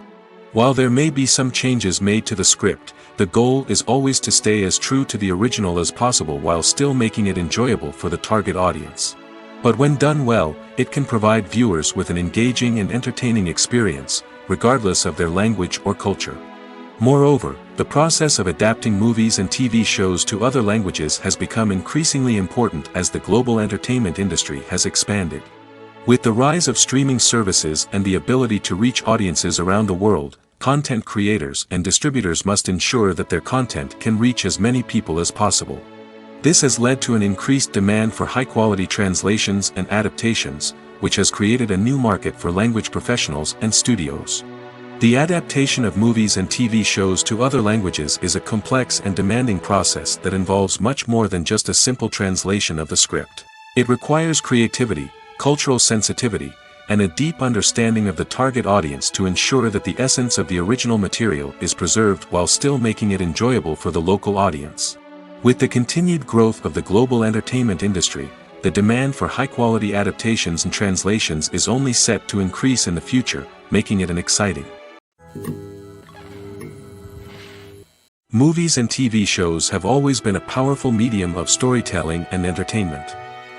While there may be some changes made to the script, the goal is always to stay as true to the original as possible while still making it enjoyable for the target audience. But when done well, it can provide viewers with an engaging and entertaining experience, regardless of their language or culture. Moreover, the process of adapting movies and TV shows to other languages has become increasingly important as the global entertainment industry has expanded. With the rise of streaming services and the ability to reach audiences around the world, content creators and distributors must ensure that their content can reach as many people as possible. This has led to an increased demand for high-quality translations and adaptations, which has created a new market for language professionals and studios. The adaptation of movies and TV shows to other languages is a complex and demanding process that involves much more than just a simple translation of the script. It requires creativity, cultural sensitivity, and a deep understanding of the target audience to ensure that the essence of the original material is preserved while still making it enjoyable for the local audience. With the continued growth of the global entertainment industry, the demand for high-quality adaptations and translations is only set to increase in the future, making it an exciting. Movies and TV shows have always been a powerful medium of storytelling and entertainment.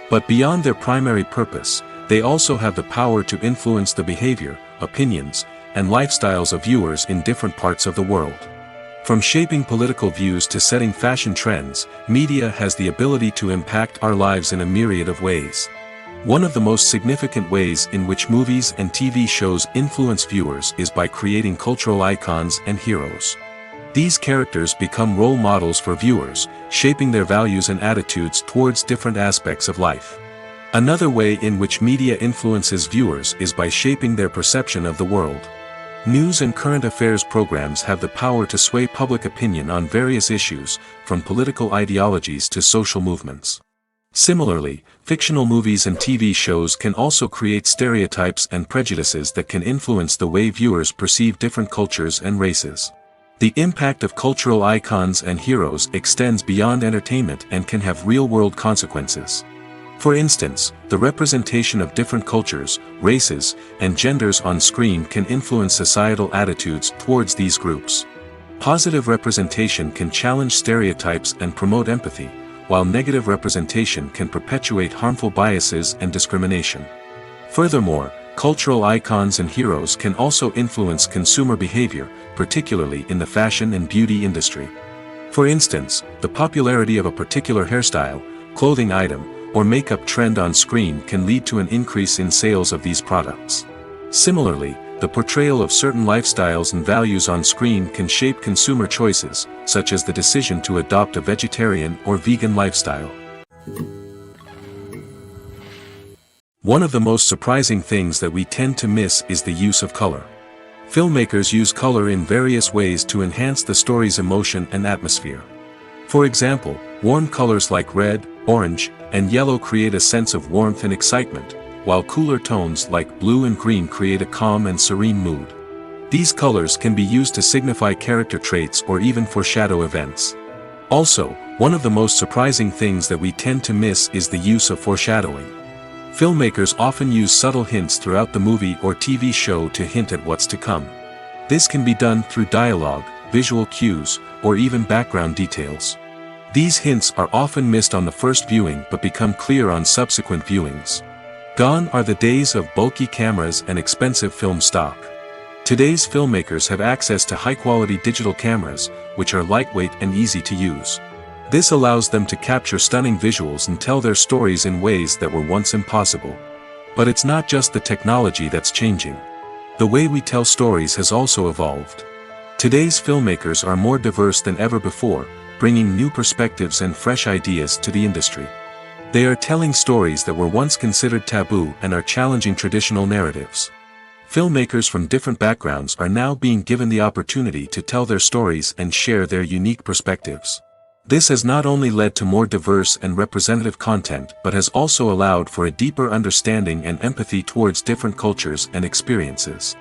But beyond their primary purpose, they also have the power to influence the behavior, opinions, and lifestyles of viewers in different parts of the world. From shaping political views to setting fashion trends, media has the ability to impact our lives in a myriad of ways. One of the most significant ways in which movies and TV shows influence viewers is by creating cultural icons and heroes. These characters become role models for viewers, shaping their values and attitudes towards different aspects of life. Another way in which media influences viewers is by shaping their perception of the world. News and current affairs programs have the power to sway public opinion on various issues, from political ideologies to social movements. Similarly, fictional movies and TV shows can also create stereotypes and prejudices that can influence the way viewers perceive different cultures and races. The impact of cultural icons and heroes extends beyond entertainment and can have real-world consequences. For instance, the representation of different cultures, races, and genders on screen can influence societal attitudes towards these groups. Positive representation can challenge stereotypes and promote empathy, while negative representation can perpetuate harmful biases and discrimination. Furthermore, cultural icons and heroes can also influence consumer behavior, particularly in the fashion and beauty industry. For instance, the popularity of a particular hairstyle, clothing item, or makeup trend on screen can lead to an increase in sales of these products. Similarly, the portrayal of certain lifestyles and values on screen can shape consumer choices, such as the decision to adopt a vegetarian or vegan lifestyle. One of the most surprising things that we tend to miss is the use of color. Filmmakers use color in various ways to enhance the story's emotion and atmosphere. For example, warm colors like red, orange, and yellow create a sense of warmth and excitement, while cooler tones like blue and green create a calm and serene mood. These colors can be used to signify character traits or even foreshadow events. Also, one of the most surprising things that we tend to miss is the use of foreshadowing. Filmmakers often use subtle hints throughout the movie or TV show to hint at what's to come. This can be done through dialogue, visual cues, or even background details. These hints are often missed on the first viewing but become clear on subsequent viewings. Gone are the days of bulky cameras and expensive film stock. Today's filmmakers have access to high-quality digital cameras, which are lightweight and easy to use. This allows them to capture stunning visuals and tell their stories in ways that were once impossible. But it's not just the technology that's changing. The way we tell stories has also evolved. Today's filmmakers are more diverse than ever before, bringing new perspectives and fresh ideas to the industry. They are telling stories that were once considered taboo and are challenging traditional narratives. Filmmakers from different backgrounds are now being given the opportunity to tell their stories and share their unique perspectives. This has not only led to more diverse and representative content but has also allowed for a deeper understanding and empathy towards different cultures and experiences.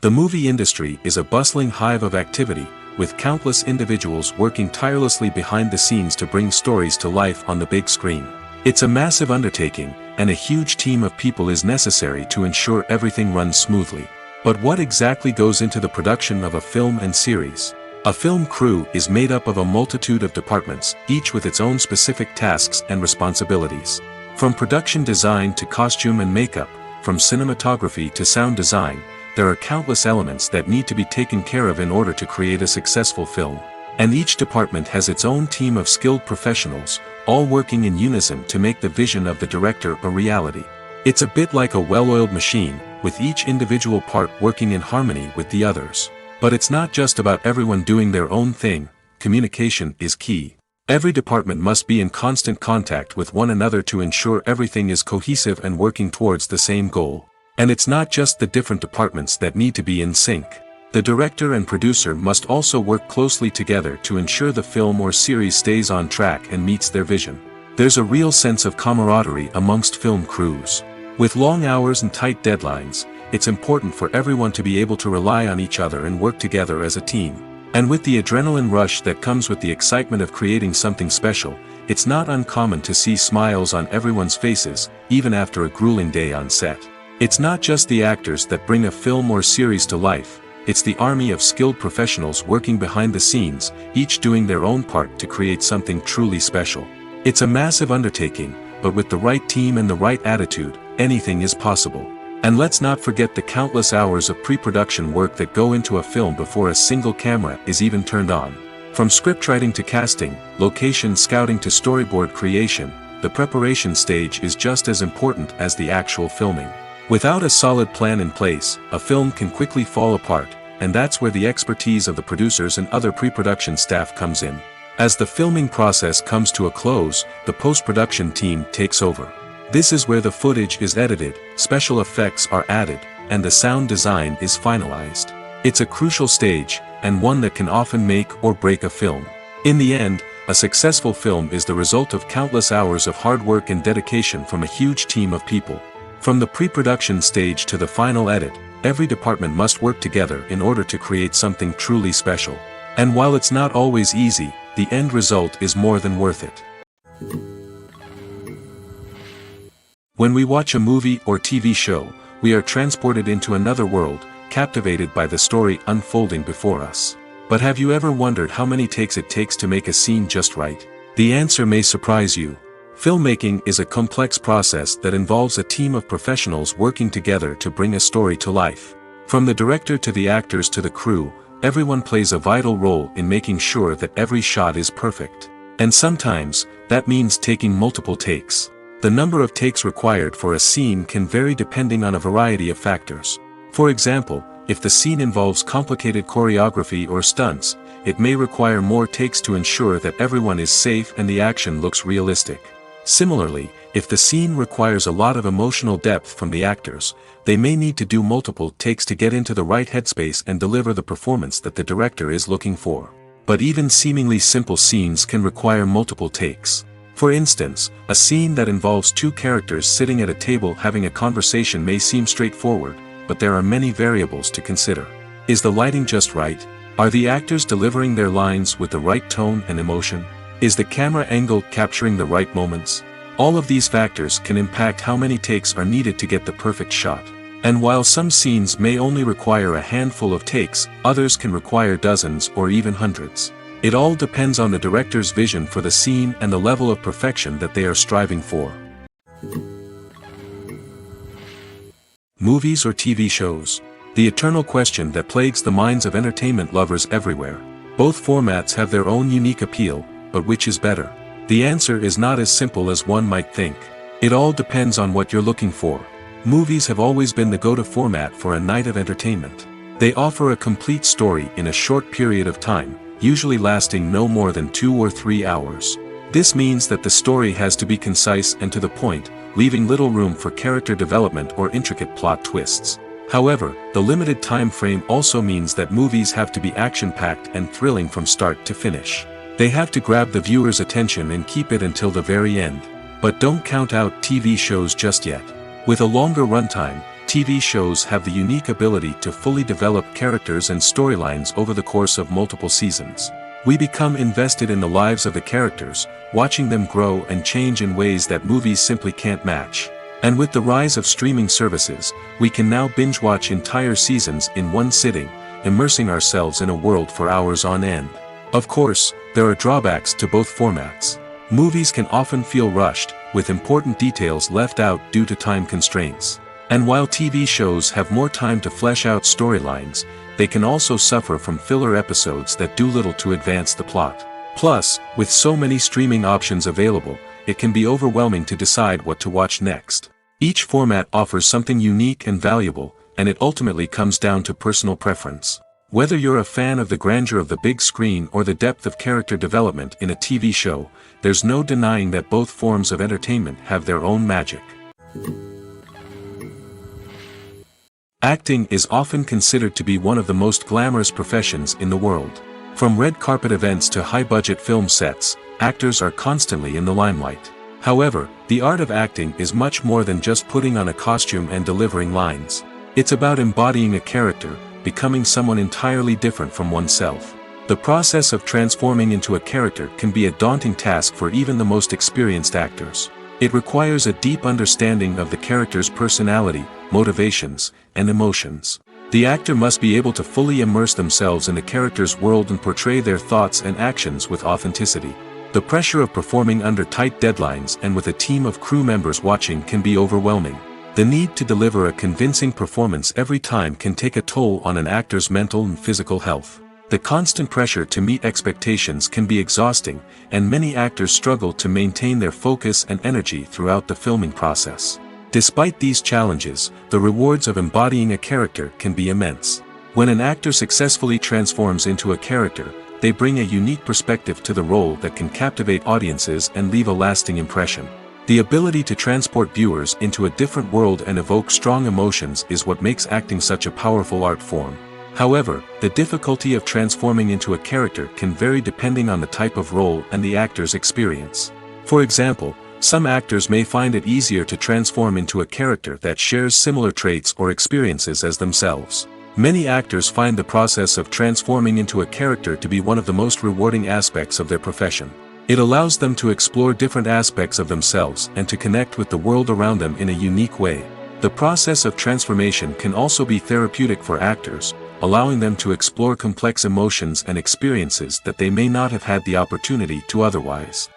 The movie industry is a bustling hive of activity, with countless individuals working tirelessly behind the scenes to bring stories to life on the big screen. It's a massive undertaking, and a huge team of people is necessary to ensure everything runs smoothly. But what exactly goes into the production of a film and series? A film crew is made up of a multitude of departments, each with its own specific tasks and responsibilities. From production design to costume and makeup, from cinematography to sound design, there are countless elements that need to be taken care of in order to create a successful film. And each department has its own team of skilled professionals, all working in unison to make the vision of the director a reality. It's a bit like a well-oiled machine, with each individual part working in harmony with the others. But it's not just about everyone doing their own thing. Communication is key. Every department must be in constant contact with one another to ensure everything is cohesive and working towards the same goal. And it's not just the different departments that need to be in sync. The director and producer must also work closely together to ensure the film or series stays on track and meets their vision. There's a real sense of camaraderie amongst film crews. With long hours and tight deadlines, it's important for everyone to be able to rely on each other and work together as a team. And with the adrenaline rush that comes with the excitement of creating something special, it's not uncommon to see smiles on everyone's faces, even after a grueling day on set. It's not just the actors that bring a film or series to life, it's the army of skilled professionals working behind the scenes, each doing their own part to create something truly special. It's a massive undertaking, but with the right team and the right attitude, anything is possible. And let's not forget the countless hours of pre-production work that go into a film before a single camera is even turned on. From scriptwriting to casting, location scouting to storyboard creation, the preparation stage is just as important as the actual filming. Without a solid plan in place, a film can quickly fall apart, and that's where the expertise of the producers and other pre-production staff comes in. As the filming process comes to a close, the post-production team takes over. This is where the footage is edited, special effects are added, and the sound design is finalized. It's a crucial stage, and one that can often make or break a film. In the end, a successful film is the result of countless hours of hard work and dedication from a huge team of people. From the pre-production stage to the final edit, every department must work together in order to create something truly special. And while it's not always easy, the end result is more than worth it. When we watch a movie or TV show, we are transported into another world, captivated by the story unfolding before us. But have you ever wondered how many takes it takes to make a scene just right? The answer may surprise you. Filmmaking is a complex process that involves a team of professionals working together to bring a story to life. From the director to the actors to the crew, everyone plays a vital role in making sure that every shot is perfect. And sometimes, that means taking multiple takes. The number of takes required for a scene can vary depending on a variety of factors. For example, if the scene involves complicated choreography or stunts, it may require more takes to ensure that everyone is safe and the action looks realistic. Similarly, if the scene requires a lot of emotional depth from the actors, they may need to do multiple takes to get into the right headspace and deliver the performance that the director is looking for. But even seemingly simple scenes can require multiple takes. For instance, a scene that involves two characters sitting at a table having a conversation may seem straightforward, but there are many variables to consider. Is the lighting just right? Are the actors delivering their lines with the right tone and emotion? Is the camera angle capturing the right moments? All of these factors can impact how many takes are needed to get the perfect shot. And while some scenes may only require a handful of takes, others can require dozens or even hundreds. It all depends on the director's vision for the scene and the level of perfection that they are striving for. Movies or TV shows? The eternal question that plagues the minds of entertainment lovers everywhere. Both formats have their own unique appeal, but which is better? The answer is not as simple as one might think. It all depends on what you're looking for. Movies have always been the go-to format for a night of entertainment. They offer a complete story in a short period of time, usually lasting no more than 2 or 3 hours. This means that the story has to be concise and to the point, leaving little room for character development or intricate plot twists. However, the limited time frame also means that movies have to be action-packed and thrilling from start to finish. They have to grab the viewer's attention and keep it until the very end. But don't count out TV shows just yet. With a longer runtime, TV shows have the unique ability to fully develop characters and storylines over the course of multiple seasons. We become invested in the lives of the characters, watching them grow and change in ways that movies simply can't match. And with the rise of streaming services, we can now binge-watch entire seasons in one sitting, immersing ourselves in a world for hours on end. Of course, there are drawbacks to both formats. Movies can often feel rushed, with important details left out due to time constraints. And while TV shows have more time to flesh out storylines, they can also suffer from filler episodes that do little to advance the plot. Plus, with so many streaming options available, it can be overwhelming to decide what to watch next. Each format offers something unique and valuable, and it ultimately comes down to personal preference. Whether you're a fan of the grandeur of the big screen or the depth of character development in a TV show, there's no denying that both forms of entertainment have their own magic. Acting is often considered to be one of the most glamorous professions in the world. From red carpet events to high-budget film sets, actors are constantly in the limelight. However, the art of acting is much more than just putting on a costume and delivering lines. It's about embodying a character, becoming someone entirely different from oneself. The process of transforming into a character can be a daunting task for even the most experienced actors. It requires a deep understanding of the character's personality, motivations, and emotions. The actor must be able to fully immerse themselves in the character's world and portray their thoughts and actions with authenticity. The pressure of performing under tight deadlines and with a team of crew members watching can be overwhelming. The need to deliver a convincing performance every time can take a toll on an actor's mental and physical health. The constant pressure to meet expectations can be exhausting, and many actors struggle to maintain their focus and energy throughout the filming process. Despite these challenges, the rewards of embodying a character can be immense. When an actor successfully transforms into a character, they bring a unique perspective to the role that can captivate audiences and leave a lasting impression. The ability to transport viewers into a different world and evoke strong emotions is what makes acting such a powerful art form. However, the difficulty of transforming into a character can vary depending on the type of role and the actor's experience. For example, some actors may find it easier to transform into a character that shares similar traits or experiences as themselves. Many actors find the process of transforming into a character to be one of the most rewarding aspects of their profession. It allows them to explore different aspects of themselves and to connect with the world around them in a unique way. The process of transformation can also be therapeutic for actors, allowing them to explore complex emotions and experiences that they may not have had the opportunity to otherwise.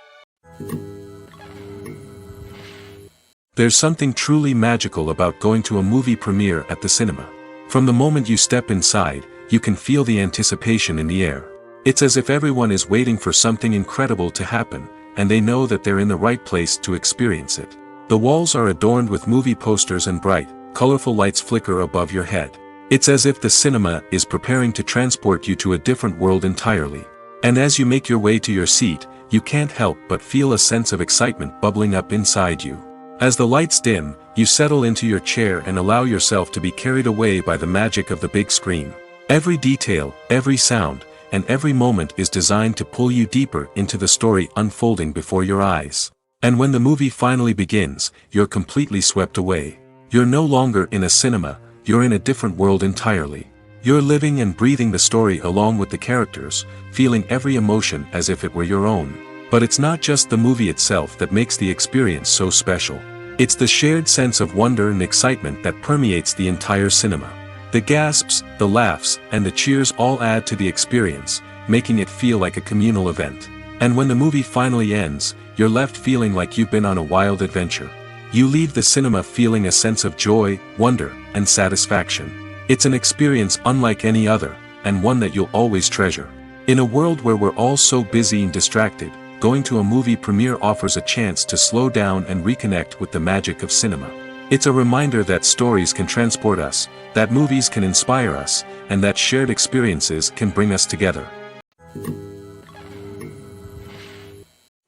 There's something truly magical about going to a movie premiere at the cinema. From the moment you step inside, you can feel the anticipation in the air. It's as if everyone is waiting for something incredible to happen, and they know that they're in the right place to experience it. The walls are adorned with movie posters and bright, colorful lights flicker above your head. It's as if the cinema is preparing to transport you to a different world entirely. And as you make your way to your seat, you can't help but feel a sense of excitement bubbling up inside you. As the lights dim, you settle into your chair and allow yourself to be carried away by the magic of the big screen. Every detail, every sound, and every moment is designed to pull you deeper into the story unfolding before your eyes. And when the movie finally begins, you're completely swept away. You're no longer in a cinema, you're in a different world entirely. You're living and breathing the story along with the characters, feeling every emotion as if it were your own. But it's not just the movie itself that makes the experience so special. It's the shared sense of wonder and excitement that permeates the entire cinema. The gasps, the laughs, and the cheers all add to the experience, making it feel like a communal event. And when the movie finally ends, you're left feeling like you've been on a wild adventure. You leave the cinema feeling a sense of joy, wonder, and satisfaction. It's an experience unlike any other, and one that you'll always treasure. In a world where we're all so busy and distracted, going to a movie premiere offers a chance to slow down and reconnect with the magic of cinema. It's a reminder that stories can transport us, that movies can inspire us, and that shared experiences can bring us together.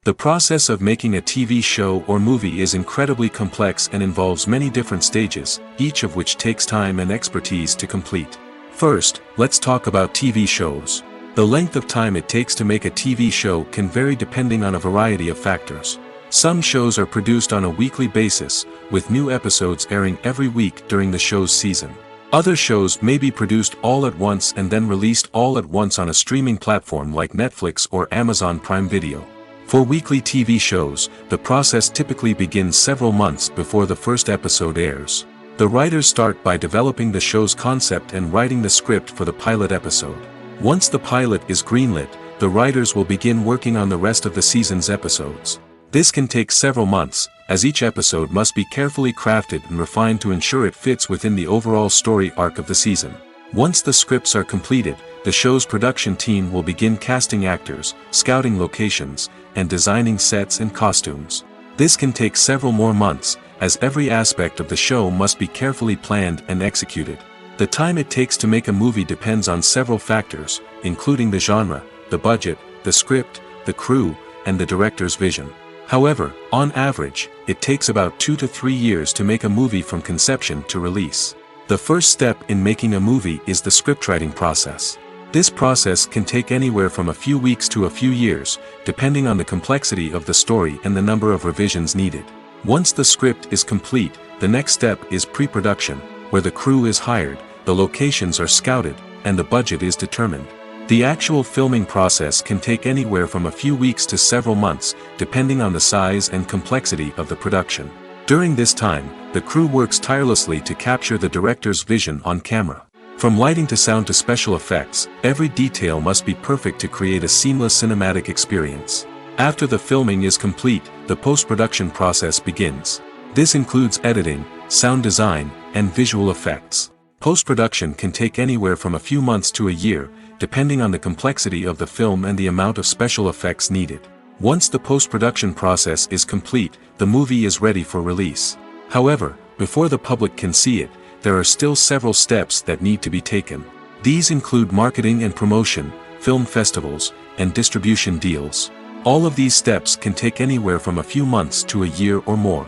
The process of making a TV show or movie is incredibly complex and involves many different stages, each of which takes time and expertise to complete. First, let's talk about TV shows. The length of time it takes to make a TV show can vary depending on a variety of factors. Some shows are produced on a weekly basis, with new episodes airing every week during the show's season. Other shows may be produced all at once and then released all at once on a streaming platform like Netflix or Amazon Prime Video. For weekly TV shows, the process typically begins several months before the first episode airs. The writers start by developing the show's concept and writing the script for the pilot episode. Once the pilot is greenlit, the writers will begin working on the rest of the season's episodes. This can take several months, as each episode must be carefully crafted and refined to ensure it fits within the overall story arc of the season. Once the scripts are completed, the show's production team will begin casting actors, scouting locations, and designing sets and costumes. This can take several more months, as every aspect of the show must be carefully planned and executed. The time it takes to make a movie depends on several factors, including the genre, the budget, the script, the crew, and the director's vision. However, on average, it takes about 2 to 3 years to make a movie from conception to release. The first step in making a movie is the scriptwriting process. This process can take anywhere from a few weeks to a few years, depending on the complexity of the story and the number of revisions needed. Once the script is complete, the next step is pre-production, where the crew is hired, the locations are scouted, and the budget is determined. The actual filming process can take anywhere from a few weeks to several months, depending on the size and complexity of the production. During this time, the crew works tirelessly to capture the director's vision on camera. From lighting to sound to special effects, every detail must be perfect to create a seamless cinematic experience. After the filming is complete, the post-production process begins. This includes editing, sound design, and visual effects. Post-production can take anywhere from a few months to a year, depending on the complexity of the film and the amount of special effects needed. Once the post-production process is complete, the movie is ready for release. However, before the public can see it, there are still several steps that need to be taken. These include marketing and promotion, film festivals, and distribution deals. All of these steps can take anywhere from a few months to a year or more.